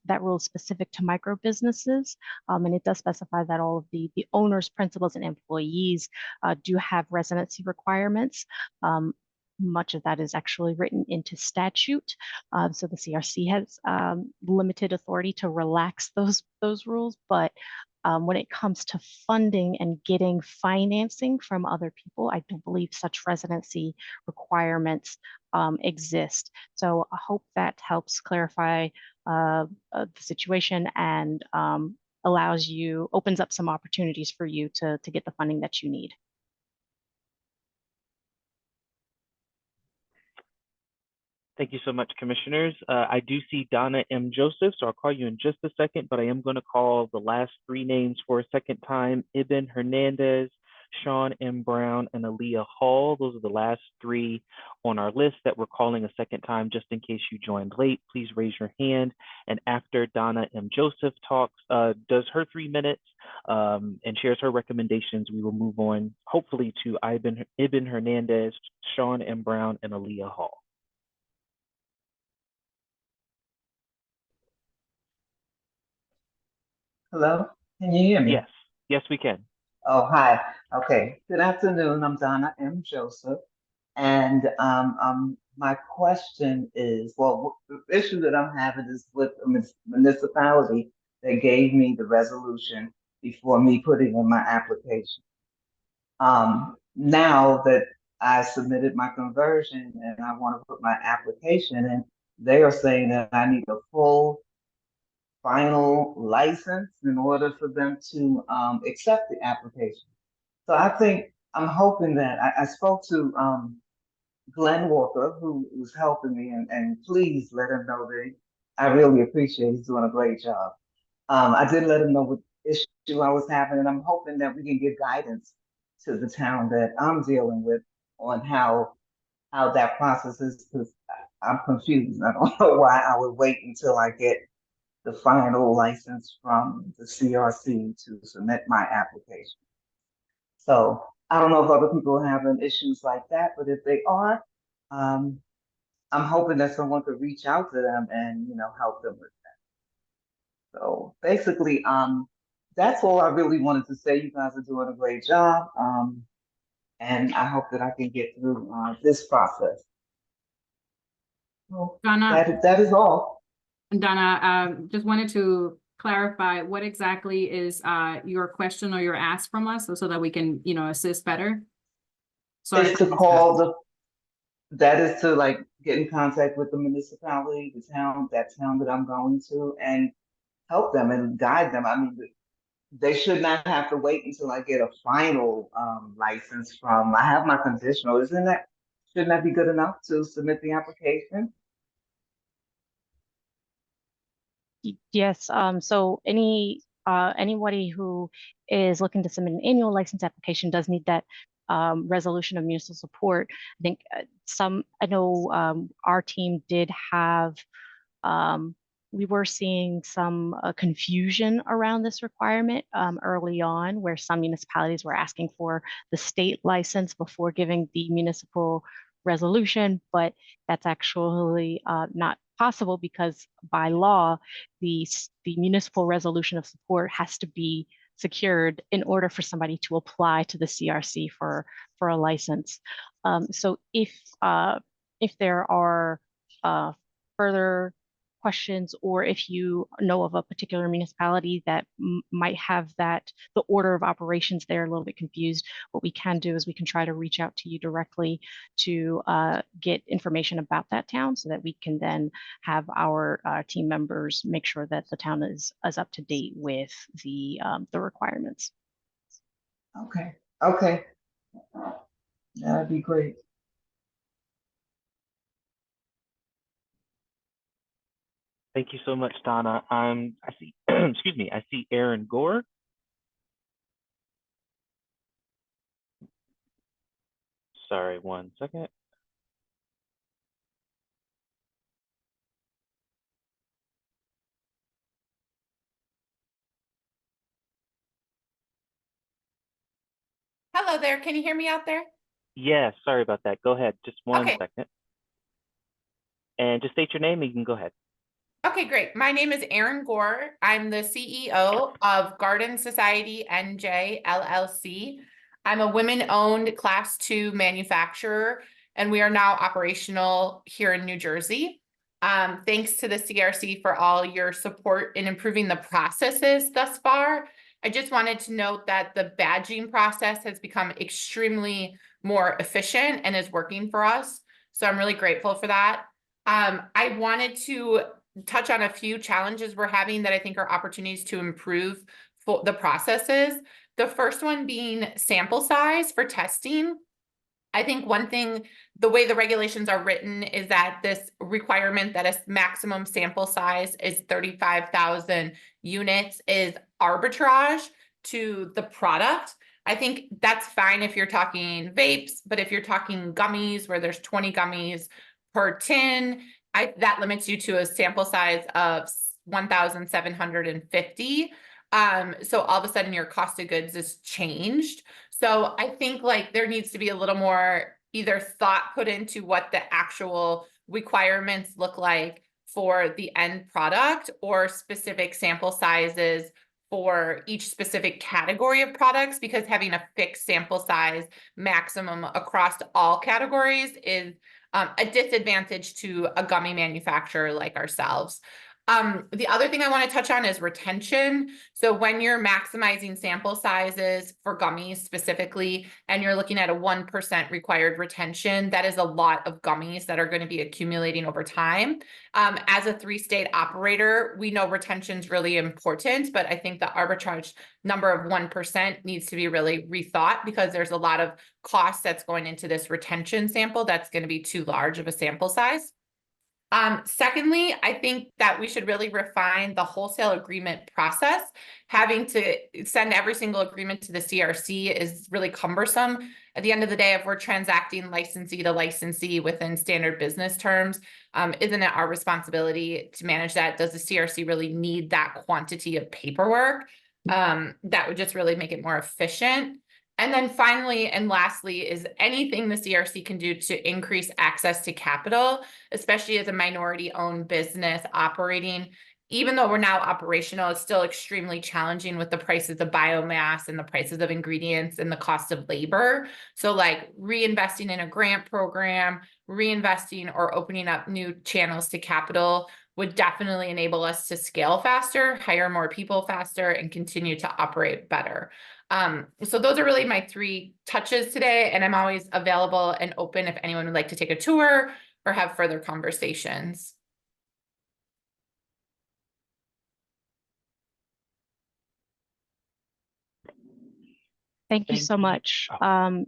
that rule is specific to micro businesses, and it does specify that all of the owners, principals, and employees do have residency requirements. Much of that is actually written into statute, so the CRC has limited authority to relax those rules, but when it comes to funding and getting financing from other people, I don't believe such residency requirements exist. So I hope that helps clarify the situation and opens up some opportunities for you to get the funding that you need. Thank you so much, commissioners. I do see Donna M. Joseph, so I'll call you in just a second, but I am going to call the last three names for a second time: Ibn Hernandez, Sean M. Brown, and Aaliyah Hall. Those are the last three on our list that we're calling a second time. Just in case you joined late, please raise your hand. And after Donna M. Joseph talks, does her 3 minutes and shares her recommendations, we will move on, hopefully, to Ibn Hernandez, Sean M. Brown, and Aaliyah Hall. Hello, can you hear me? Yes, yes, we can. Oh, hi. Okay, good afternoon. I'm Donna M. Joseph. And my question is, well, the issue that I'm having is with a municipality that gave me the resolution before me putting in my application. Now that I submitted my conversion and I want to put my application in, they are saying that I need a full final license in order for them to accept the application. So I'm hoping that I spoke to Glenn Walker, who was helping me, and please let him know that I really appreciate. He's doing a great job. I did let him know what issue I was having, and I'm hoping that we can give guidance to the town that I'm dealing with on how that process is, because I'm confused. I don't know why I would wait until I get the final license from the CRC to submit my application. So I don't know if other people are having issues like that, but if they are, um, I'm hoping that someone could reach out to them and, help them with that. So basically, that's all I really wanted to say. You guys are doing a great job. And I hope that I can get through this process. Well, Donna, that is all. just wanted to clarify what exactly is your question or your ask from us so that we can, assist better. Sorry. It's to call that is to like get in contact with the municipality, the town, that town that I'm going to, and help them and guide them. I mean, they should not have to wait until I get a final license from, I have my conditional, shouldn't that be good enough to submit the application? Yes, so anybody who is looking to submit an annual license application does need that resolution of municipal support. I think I know our team did have, we were seeing some confusion around this requirement early on, where some municipalities were asking for the state license before giving the municipal resolution, but that's actually not possible because by law, the municipal resolution of support has to be secured in order for somebody to apply to the CRC for a license. So if there are further questions, or if you know of a particular municipality that might have the order of operations there a little bit confused, what we can do is we can try to reach out to you directly to get information about that town so that we can then have our team members make sure that the town is up to date with the requirements. Okay, that'd be great. Thank you so much, Donna. I see, excuse me, I see Aaron Gore. Sorry, one second. Hello there. Can you hear me out there? Yeah, sorry about that. Go ahead. Just one Okay. second. And just state your name and you can go ahead. Okay, great. My name is Erin Gore. I'm the CEO of Garden Society NJ LLC. I'm a women-owned Class 2 manufacturer, and we are now operational here in New Jersey. Thanks to the CRC for all your support in improving the processes thus far. I just wanted to note that the badging process has become extremely more efficient and is working for us. So I'm really grateful for that. I wanted to touch on a few challenges we're having that I think are opportunities to improve the processes. The first one being sample size for testing. I think one thing, the way the regulations are written is that this requirement that a maximum sample size is 35,000 units is arbitrage to the product. I think that's fine if you're talking vapes, but if you're talking gummies where there's 20 gummies per tin, that limits you to a sample size of 1,750. So all of a sudden your cost of goods is changed. So I think like there needs to be a little more either thought put into what the actual requirements look like for the end product, or specific sample sizes for each specific category of products, because having a fixed sample size maximum across all categories is a disadvantage to a gummy manufacturer like ourselves. The other thing I want to touch on is retention. So when you're maximizing sample sizes for gummies specifically, and you're looking at a 1% required retention, that is a lot of gummies that are going to be accumulating over time. As a 3-state operator, we know retention is really important, but I think the arbitrage number of 1% needs to be really rethought, because there's a lot of cost that's going into this retention sample that's going to be too large of a sample size. Secondly, I think that we should really refine the wholesale agreement process. Having to send every single agreement to the CRC is really cumbersome. At the end of the day, if we're transacting licensee to licensee within standard business terms, isn't it our responsibility to manage that? Does the CRC really need that quantity of paperwork? That would just really make it more efficient. And then finally, and lastly, is anything the CRC can do to increase access to capital, especially as a minority-owned business operating. Even though we're now operational, it's still extremely challenging with the prices of biomass and the prices of ingredients and the cost of labor. So like reinvesting in a grant program, reinvesting or opening up new channels to capital would definitely enable us to scale faster, hire more people faster, and continue to operate better. So those are really my 3 touches today, and I'm always available and open if anyone would like to take a tour or have further conversations. Thank you Thank so you. much,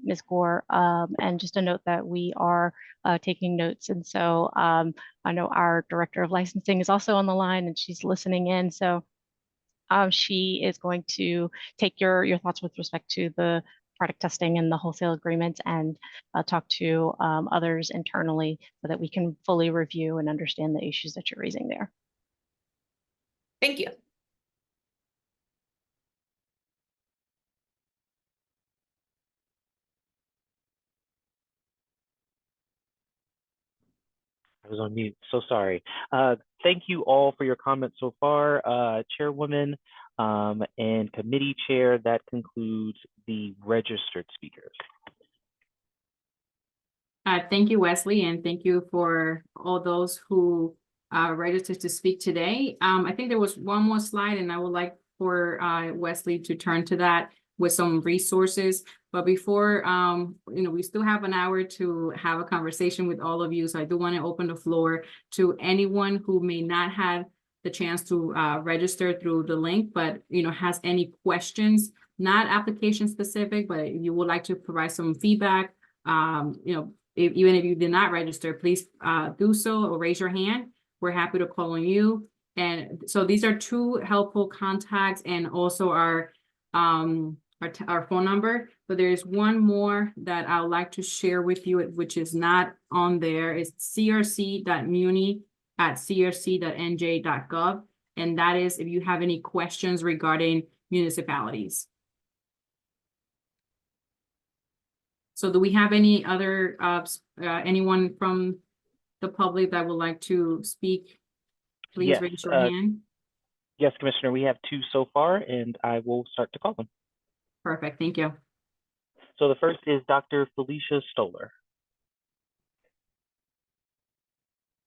Ms. Gore. And just a note that we are taking notes. And so I know our Director of Licensing is also on the line and she's listening in. So she is going to take your thoughts with respect to the product testing and the wholesale agreements and talk to others internally so that we can fully review and understand the issues that you're raising there. Thank you. I was on mute, so sorry. Thank you all for your comments so far. Chairwoman and committee chair, that concludes the registered speakers. Thank you, Wesley, and thank you for all those who registered to speak today. I think there was one more slide, and I would like for Wesley to turn to that with some resources. But before, we still have an hour to have a conversation with all of you. So I do want to open the floor to anyone who may not have the chance to register through the link, but, has any questions, not application specific, but if you would like to provide some feedback, even if you did not register, please do so or raise your hand. We're happy to call on you. And so these are 2 helpful contacts and also our phone number. But there's one more that I would like to share with you, which is not on there. It's crc.muni@crc.nj.gov. And that is if you have any questions regarding municipalities. So do we have any other, anyone from the public that would like to speak? Please Yes, raise your hand. Yes, Commissioner, we have 2 so far, and I will start to call them. Perfect, thank you. So the first is Dr. Felicia Stoller.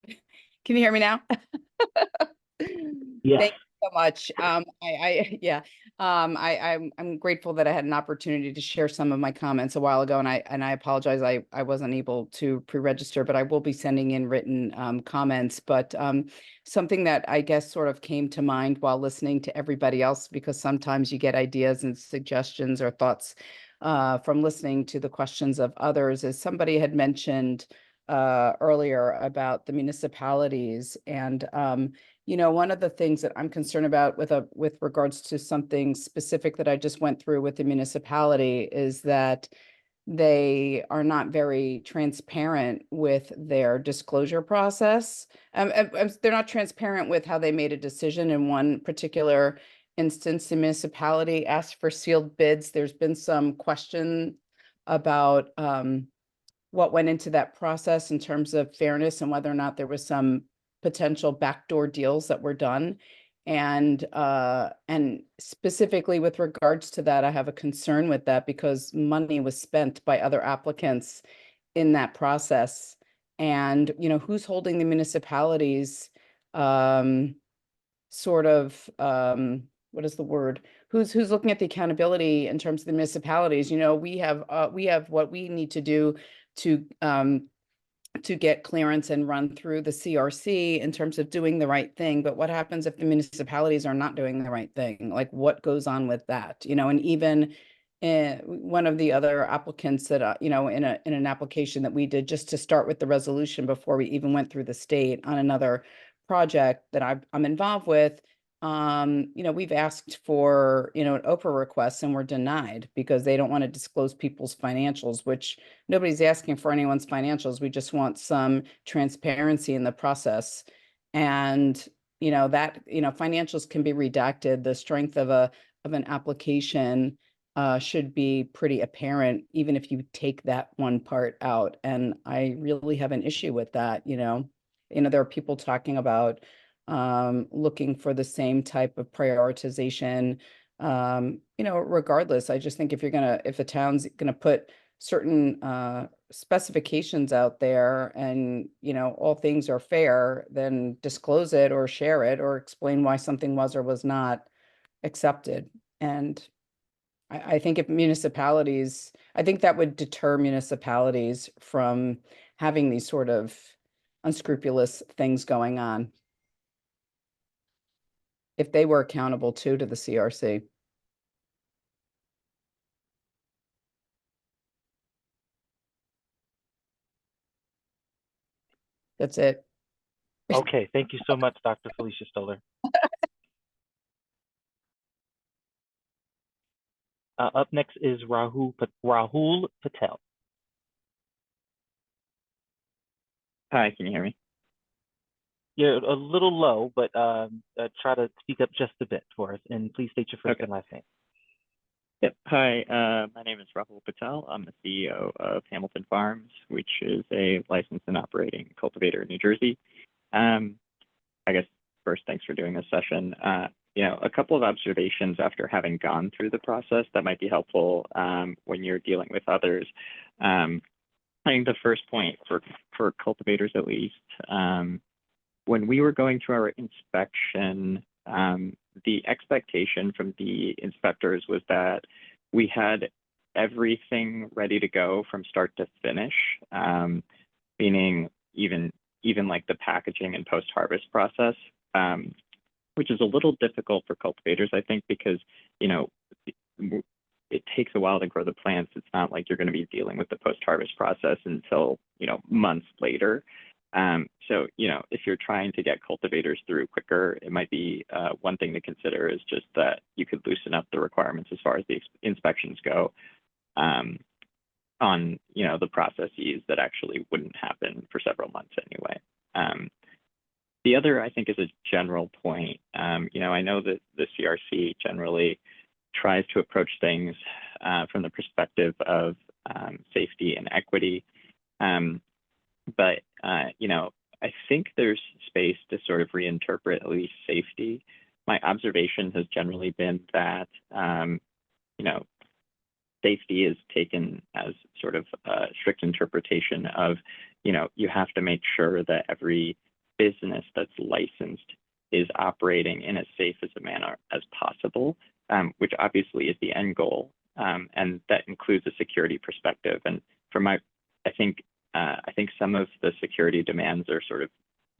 Can you hear me now? Yes. Thank you so much. I'm grateful that I had an opportunity to share some of my comments a while ago, and I apologize I wasn't able to pre-register, but I will be sending in written comments. But something that I guess sort of came to mind while listening to everybody else, because sometimes you get ideas and suggestions or thoughts from listening to the questions of others, is somebody had mentioned earlier about the municipalities. And one of the things that I'm concerned about with regards to something specific that I just went through with the municipality is that they are not very transparent with their disclosure process. They're not transparent with how they made a decision. In one particular instance, the municipality asked for sealed bids. There's been some question about what went into that process in terms of fairness and whether or not there was some potential backdoor deals that were done. And specifically with regards to that, I have a concern with that because money was spent by other applicants in that process. And, who's holding the municipalities what is the word? Who's looking at the accountability in terms of the municipalities? We have what we need to do to get clearance and run through the CRC in terms of doing the right thing. But what happens if the municipalities are not doing the right thing? Like what goes on with that? And even one of the other applicants that, you know, in an application that we did just to start with the resolution before we even went through the state on another project that I'm involved with, you know, we've asked for, you know, an Oprah request and we're denied because they don't want to disclose people's financials, which nobody's asking for anyone's financials. We just want some transparency in the process. And, you know, that, you know, financials can be redacted. The strength of an application should be pretty apparent, even if you take that one part out. And I really have an issue with that, you know. There are people talking about looking for the same type of prioritization. You know, regardless, I just think if the town's gonna put certain specifications out there and, you know, all things are fair, then disclose it or share it or explain why something was or was not accepted. And I think if municipalities, I think that would deter municipalities from having these sort of unscrupulous things going on, if they were accountable to the CRC. That's it. Okay, thank you so much, Dr. Felicia Stoller. Up next is Rahul Patel. Hi, can you hear me? You're a little low, but try to speak up just a bit for us, and please state your first and last name. Yep. Hi, my name is Rahul Patel. I'm the CEO of Hamilton Farms, which is a licensed and operating cultivator in New Jersey. I guess first, thanks for doing this session. You know, a couple of observations after having gone through the process that might be helpful when you're dealing with others. I think the first point for cultivators, at least, when we were going through our inspection, the expectation from the inspectors was that we had everything ready to go from start to finish, meaning even like the packaging and post-harvest process, which is a little difficult for cultivators, I think, because, you know, it takes a while to grow the plants. It's not like you're going to be dealing with the post-harvest process until, you know, months later. So, you know, if you're trying to get cultivators through quicker, it might be one thing to consider is just that you could loosen up the requirements as far as the inspections go on, you know, the processes that actually wouldn't happen for several months anyway. The other, I think, is a general point. You know, I know that the CRC generally tries to approach things from the perspective of safety and equity. But, you know, I think there's space to sort of reinterpret at least safety. My observation has generally been that, you know, safety is taken as sort of a strict interpretation of, you know, you have to make sure that every business that's licensed is operating in as safe as a manner as possible, which obviously is the end goal. And that includes a security perspective. And from my, I think some of the security demands are sort of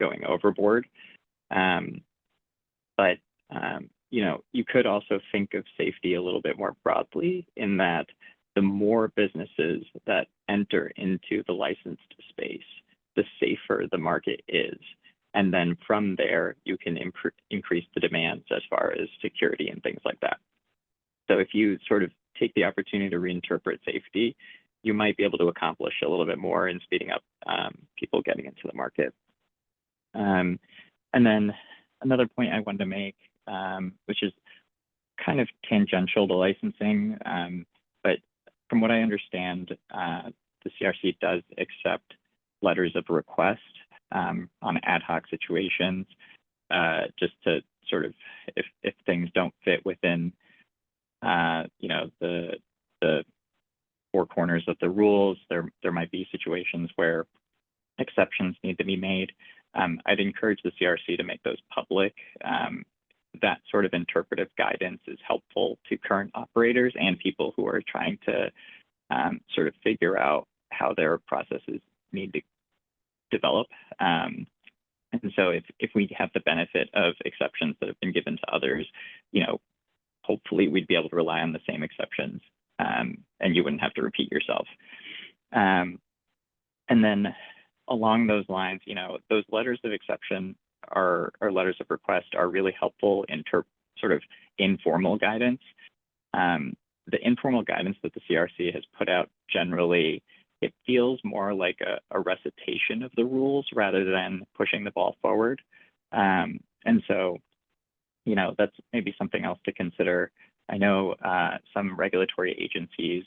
going overboard. But, you know, you could also think of safety a little bit more broadly in that the more businesses that enter into the licensed space, the safer the market is. And then from there, you can increase the demands as far as security and things like that. So if you sort of take the opportunity to reinterpret safety, you might be able to accomplish a little bit more in speeding up people getting into the market. And then another point I wanted to make, which is kind of tangential to licensing, but from what I understand, the CRC does accept letters of request on ad hoc situations, just to sort of, if things don't fit within, you know, the four corners of the rules, there might be situations where exceptions need to be made. I'd encourage the CRC to make those public. That sort of interpretive guidance is helpful to current operators and people who are trying to sort of figure out how their processes need to develop. And so if we have the benefit of exceptions that have been given to others, you know, hopefully we'd be able to rely on the same exceptions and you wouldn't have to repeat yourself. And then along those lines, you know, those letters of exception or letters of request are really helpful in sort of informal guidance. The informal guidance that the CRC has put out generally, it feels more like a recitation of the rules rather than pushing the ball forward. And so, you know, that's maybe something else to consider. I know some regulatory agencies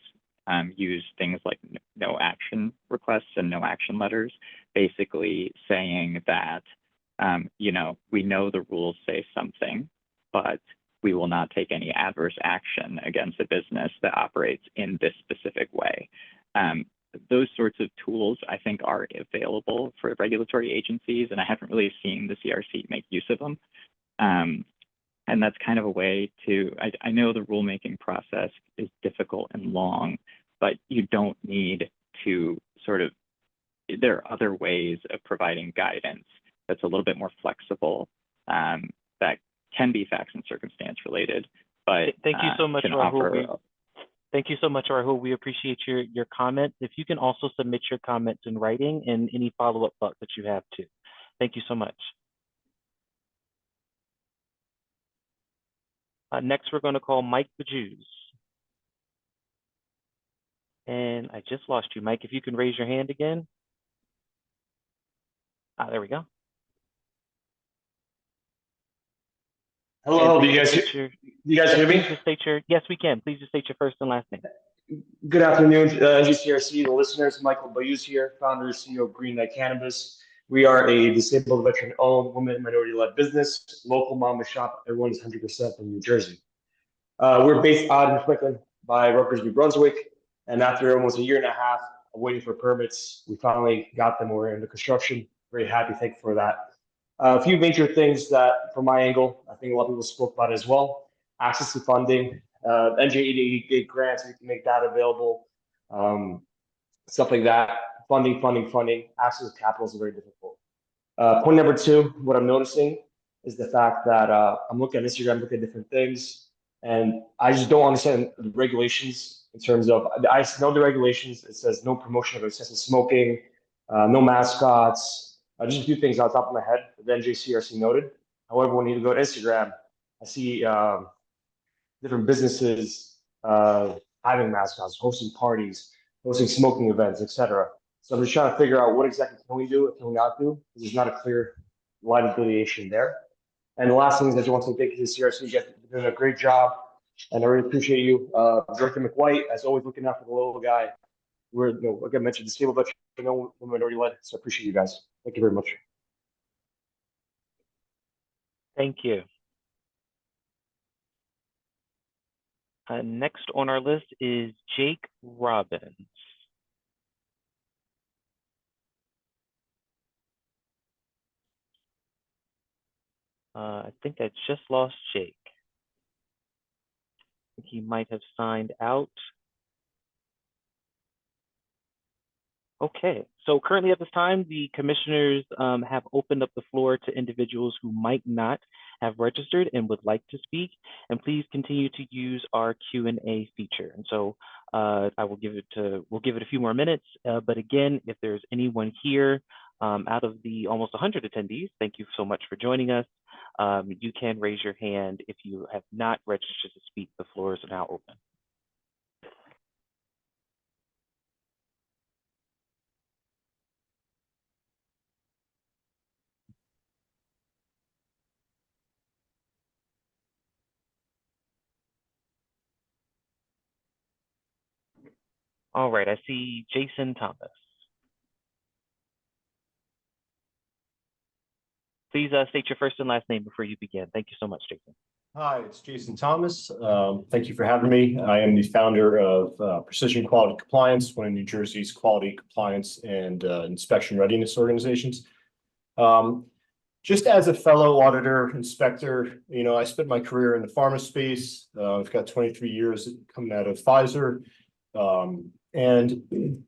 use things like no action requests and no action letters, basically saying that, you know, we know the rules say something, but we will not take any adverse action against a business that operates in this specific way. Those sorts of tools, I think, are available for regulatory agencies, and I haven't really seen the CRC make use of them. And that's kind of a way to, I know the rulemaking process is difficult and long, but you don't need to sort of, there are other ways of providing guidance that's a little bit more flexible, that can be facts and circumstance related, but thank you so much, Rahul. Thank you so much, Rahul. We appreciate your comments. If you can also submit your comments in writing and any follow-up thoughts that you have too. Thank you so much. Next, we're going to call Mike Bajuz. And I just lost you, Mike. If you can raise your hand again. There we go. Hello, do you guys hear me? Yes, we can. Please just state your first and last name. Good afternoon, GCRC, the listeners. Michael Bayous here, founder and CEO of Green Light Cannabis. We are a disabled, veteran-owned, women and minority-led business, local mama shop. Everyone is 100% from New Jersey. We're based out in Franklin by Rutgers, New Brunswick, and after almost a year and a half of waiting for permits, we finally got them. We're into construction. Very happy, thankful for that. A few major things that, from my angle, I think a lot of people spoke about as well. Access to funding, NJ88 grants, we can make that available, stuff like that. Funding. Access to capital is very difficult. Point number two, what I'm noticing is the fact that I'm looking at Instagram, looking at different things, and I just don't understand the regulations in terms of, I know the regulations, it says no promotion of excessive smoking, no mascots, just a few things on top of my head that NJCRC noted. However, when you go to Instagram, I see different businesses having mascots, hosting parties, hosting smoking events, etc. So I'm just trying to figure out what exactly can we do, what can we not do, because there's not a clear line of delineation there. And the last thing is I just want to thank you to the CRC. You guys are doing a great job, and I really appreciate you. Director McWhite, as always, looking out for the little guy. We're, like I mentioned, disabled veteran, minority led, so I appreciate you guys. Thank you very much. Thank you. Next on our list is Jake Robbins. I think I just lost Jake. I think he might have signed out. Okay, so currently at this time, the commissioners have opened up the floor to individuals who might not have registered and would like to speak, and please continue to use our Q&A feature. And so we'll give it a few more minutes, but again, if there's anyone here out of the almost 100 attendees, thank you so much for joining us. You can raise your hand if you have not registered to speak. The floors are now open. All right, I see Jason Thomas. Please state your first and last name before you begin. Thank you so much, Jason. Hi, it's Jason Thomas. Thank you for having me. I am the founder of Precision Quality Compliance, one of New Jersey's quality compliance and inspection readiness organizations. Just as a fellow auditor, inspector, I spent my career in the pharma space. I've got 23 years coming out of Pfizer. And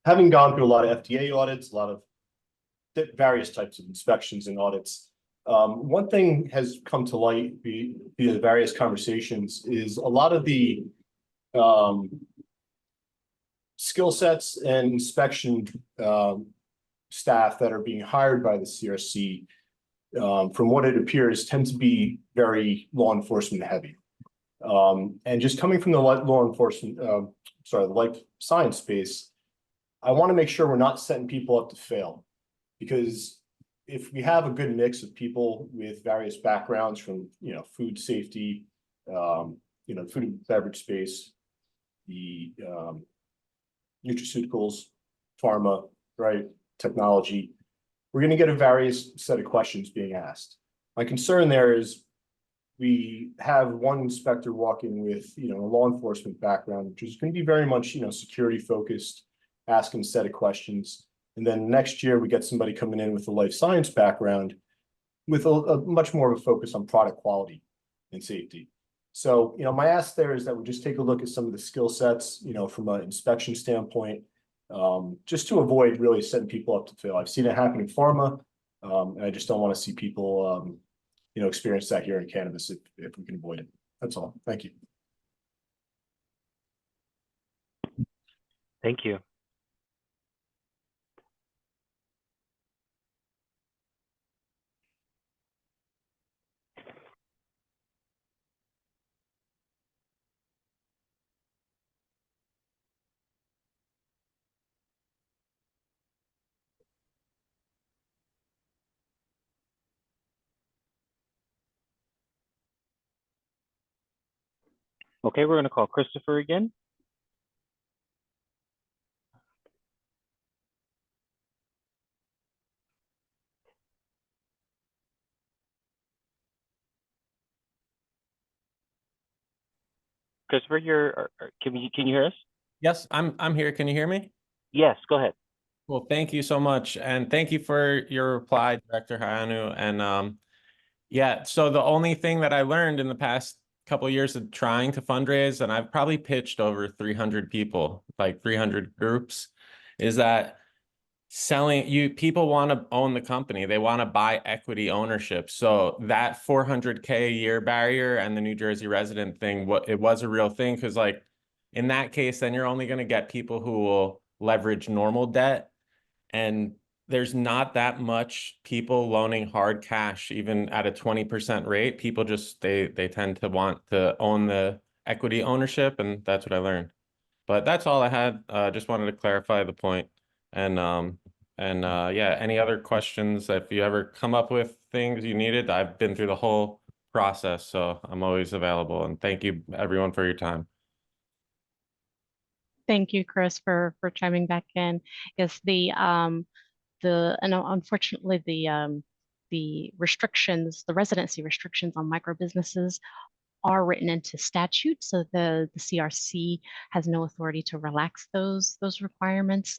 having gone through a lot of FDA audits, a lot of various types of inspections and audits, one thing has come to light via various conversations is a lot of the skill sets and inspection staff that are being hired by the CRC, from what it appears, tend to be very law enforcement heavy. And just coming from the law enforcement, the life science space, I want to make sure we're not setting people up to fail, because if we have a good mix of people with various backgrounds from, food safety, food and beverage space, the nutraceuticals, pharma, right, technology, we're going to get a various set of questions being asked. My concern there is we have one inspector walking with, a law enforcement background, which is going to be very much, security focused, asking a set of questions. And then next year we get somebody coming in with a life science background with a much more of a focus on product quality and safety. So, my ask there is that we just take a look at some of the skill sets, from an inspection standpoint, just to avoid really setting people up to fail. I've seen it happen in pharma, and I just don't want to see people, experience that here in cannabis if we can avoid it. That's all. Thank you. Thank you. Okay, we're going to call Christopher again. Christopher, can you hear us? Yes, I'm here. Can you hear me? Yes, go ahead. Well, thank you so much. And thank you for your reply, Director Hayanu. And yeah, so the only thing that I learned in the past couple of years of trying to fundraise, and I've probably pitched over 300 people, like 300 groups, is that people want to own the company. They want to buy equity ownership. So that 400K a year barrier and the New Jersey resident thing, it was a real thing, because like in that case, then you're only going to get people who will leverage normal debt. And there's not that much people loaning hard cash, even at a 20% rate. People just, they tend to want to own the equity ownership, and that's what I learned. But that's all I had. Just wanted to clarify the point. And yeah, any other questions? If you ever come up with things you needed, I've been through the whole process, so I'm always available. And thank you everyone for your time. Thank you, Chris, for chiming back in. Yes, unfortunately the restrictions, the residency restrictions on micro businesses are written into statute, so the CRC has no authority to relax those requirements,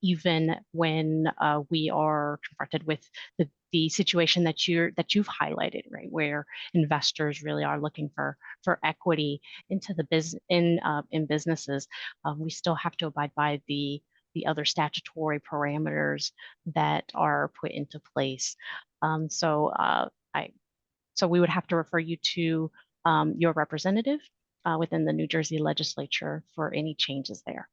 even when we are confronted with the situation that you've highlighted, right, where investors really are looking for equity into the in businesses. We still have to abide by the other statutory parameters that are put into place. So we would have to refer you to your representative within the New Jersey legislature for any changes there.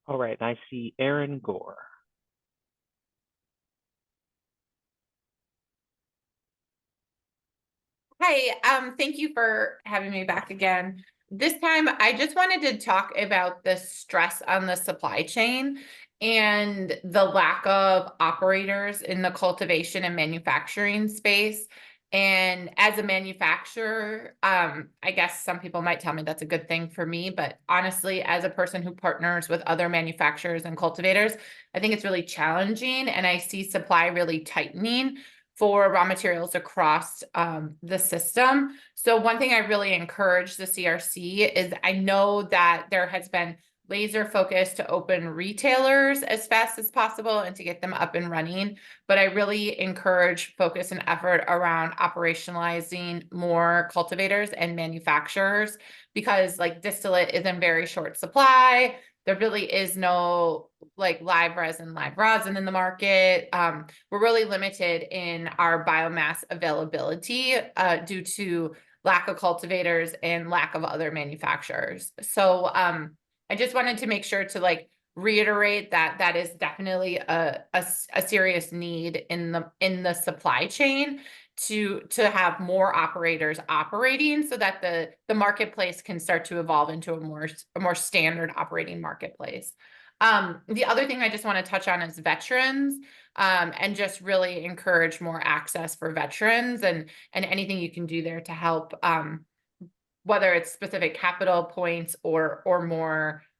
All right, I see Aaron Gore. Hi, thank you for having me back again. This time, I just wanted to talk about the stress on the supply chain and the lack of operators in the cultivation and manufacturing space. And as a manufacturer, I guess some people might tell me that's a good thing for me, but honestly, as a person who partners with other manufacturers and cultivators, I think it's really challenging, and I see supply really tightening for raw materials across the system. So one thing I really encourage the CRC is, I know that there has been laser focus to open retailers as fast as possible and to get them up and running, but I really encourage focus and effort around operationalizing more cultivators and manufacturers, because like distillate is in very short supply. there really is no like live rosin in the market. We're really limited in our biomass availability due to lack of cultivators and lack of other manufacturers. So I just wanted to make sure to like reiterate that that is definitely a serious need in the supply chain to have more operators operating so that the marketplace can start to evolve into a more standard operating marketplace. The other thing I just want to touch on is veterans, and just really encourage more access for veterans and anything you can do there to help, whether it's specific capital points or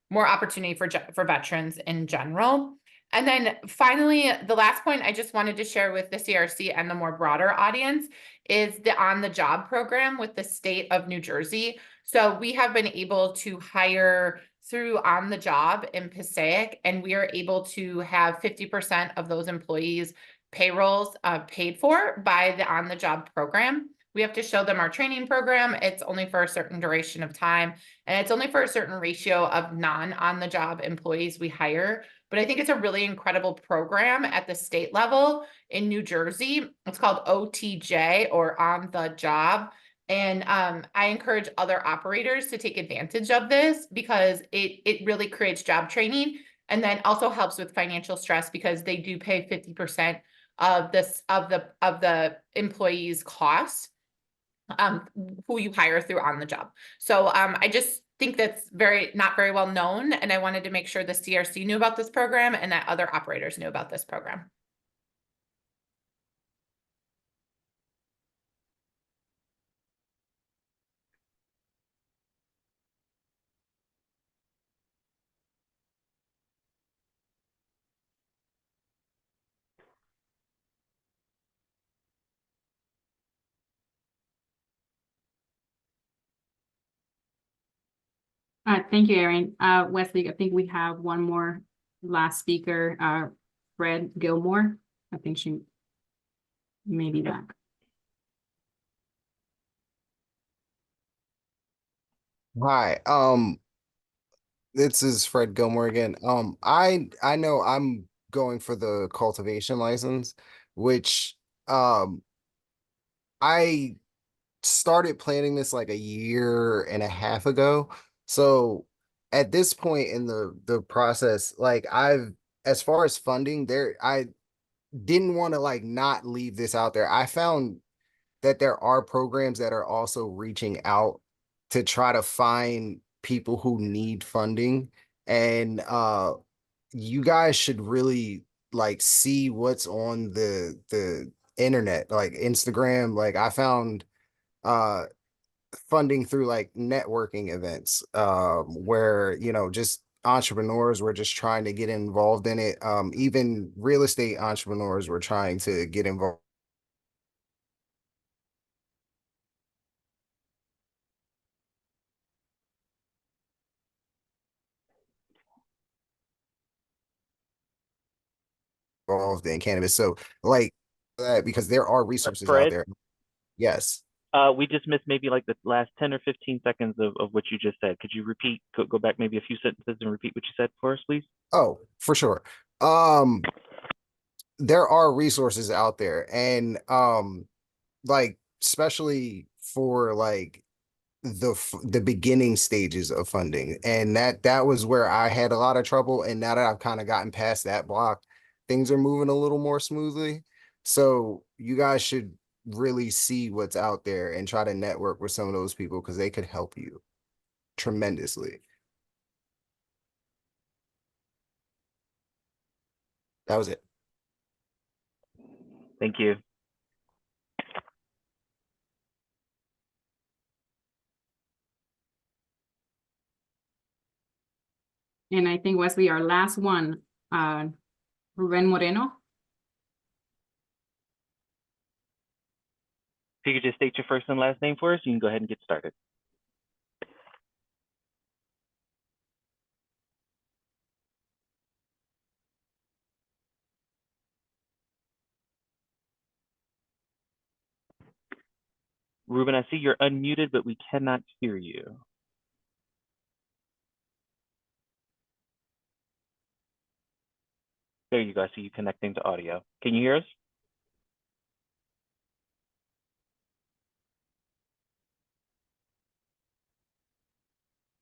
more opportunity for veterans in general. And then finally, the last point I just wanted to share with the CRC and the more broader audience is the On the Job program with the state of New Jersey. So we have been able to hire through On the Job in Passaic, and we are able to have 50% of those employees' payrolls paid for by the On the Job program. We have to show them our training program. It's only for a certain duration of time, and it's only for a certain ratio of non-on-the-job employees we hire. But I think it's a really incredible program at the state level in New Jersey. It's called OTJ, or On the Job. And I encourage other operators to take advantage of this because it really creates job training, and then also helps with financial stress because they do pay 50% of the employee's costs, who you hire through On the Job. So I just think that's not very well known, and I wanted to make sure the CRC knew about this program and that other operators knew about this program. Thank you, Erin. Wesley, I think we have one more last speaker, Fred Gilmore. I think she may be back. Hi, this is Fred Gilmore again. I know I'm going for the cultivation license, which I started planning this like a year and a half ago. So at this point in the process, like as far as funding there, I didn't want to like not leave this out there. I found that there are programs that are also reaching out to try to find people who need funding. And you guys should really like see what's on the internet, like Instagram. Like I found uh funding through like networking events, where just entrepreneurs were just trying to get involved in it. Even real estate entrepreneurs were trying to get involved in cannabis. So like that, because there are resources out Fred, there. Yes. we just missed maybe like the last 10 or 15 seconds of what you just said. Could you repeat, go back maybe a few sentences and repeat what you said for us, please? Oh, for sure. There are resources out there, and like especially for like the beginning stages of funding, and that was where I had a lot of trouble. And now that I've kind of gotten past that block, things are moving a little more smoothly. So you guys should really see what's out there and try to network with some of those people because they could help you tremendously. That was it. Thank you. And I think Wesley, our last one, Ruben Moreno. If you could just state your first and last name for us, you can go ahead and get started. Ruben, I see you're unmuted, but we cannot hear you. There you go. I see you connecting to audio. Can you hear us?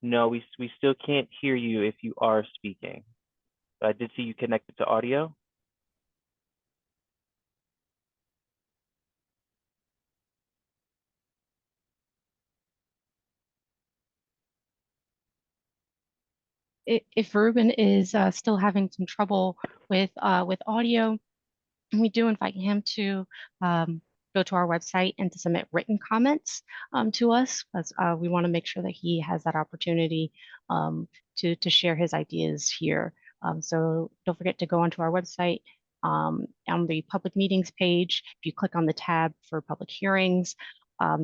No, we still can't hear you if you are speaking. But I did see you connected to audio. If Ruben is still having some trouble with audio, we do invite him to go to our website and to submit written comments to us, because we want to make sure that he has that opportunity to share his ideas here. So don't forget to go onto our website. On the public meetings page, if you click on the tab for public hearings,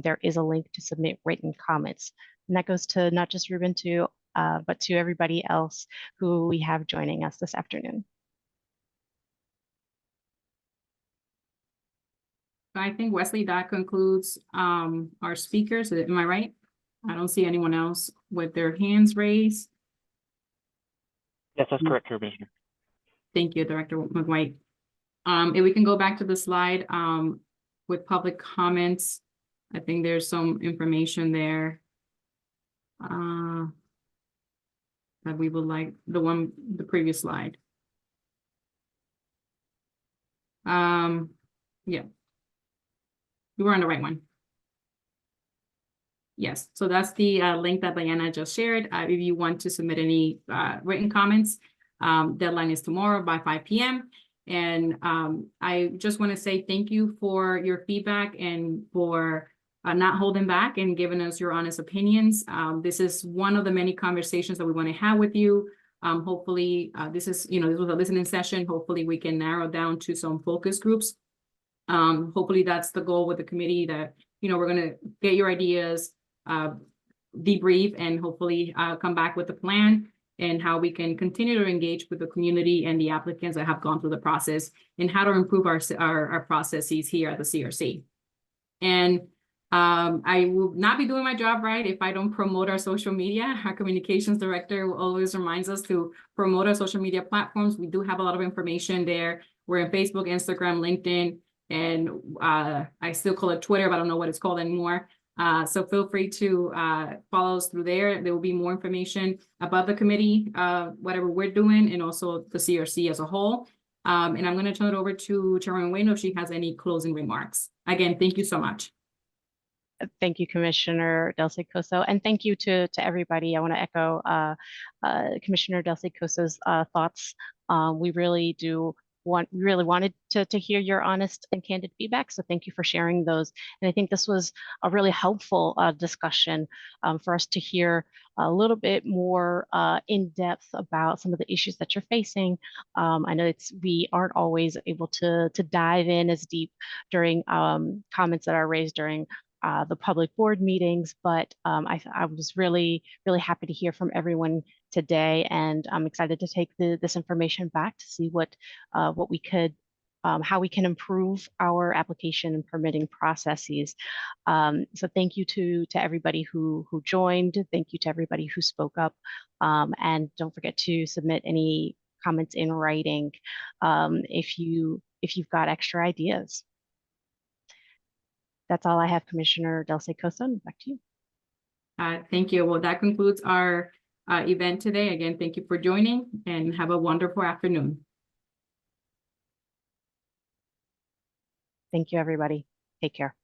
there is a link to submit written comments. And that goes to not just Ruben, but to everybody else who we have joining us this afternoon. I think, Wesley, that concludes our speakers. Am I right? I don't see anyone else with their hands raised. Yes, that's correct, Commissioner. Thank you, Director McWhite. If we can go back to the slide with public comments, I think there's some information there that we would like, the previous slide. Yeah. You were on the right one. Yes, so that's the link that Diana just shared. If you want to submit any written comments, deadline is tomorrow by 5 p.m. And I just want to say thank you for your feedback and for not holding back and giving us your honest opinions. This is one of the many conversations that we want to have with you. Hopefully, this was a listening session. Hopefully, we can narrow down to some focus groups. Hopefully that's the goal with the committee, that, we're going to get your ideas, debrief, and hopefully come back with a plan and how we can continue to engage with the community and the applicants that have gone through the process, and how to improve our processes here at the CRC. And I will not be doing my job right if I don't promote our social media. Our communications director always reminds us to promote our social media platforms. We do have a lot of information there. We're in Facebook, Instagram, LinkedIn, and I still call it Twitter, but I don't know what it's called anymore. So feel free to follow us through there. There will be more information about the committee, whatever we're doing, and also the CRC as a whole. And I'm going to turn it over to Chairman Wayno if she has any closing remarks. Again, thank you so much. Thank you, Commissioner Del Coso, and thank you to everybody. I want to echo Commissioner Del Coso's thoughts. We really wanted to hear your honest and candid feedback, so thank you for sharing those. And I think this was a really helpful discussion for us to hear a little bit more in depth about some of the issues that you're facing. I know we aren't always able to dive in as deep during comments that are raised during the public board meetings, but I was really happy to hear from everyone today, and I'm excited to take this information back to see what we could, how we can improve our application and permitting processes. So thank you to everybody who joined. Thank you to everybody who spoke up, and don't forget to submit any comments in writing if you've got extra ideas. That's all I have, Commissioner Del Coso. Back to you. Thank you. Well, that concludes our event today. Again, thank you for joining, and have a wonderful afternoon. Thank you, everybody. Take care.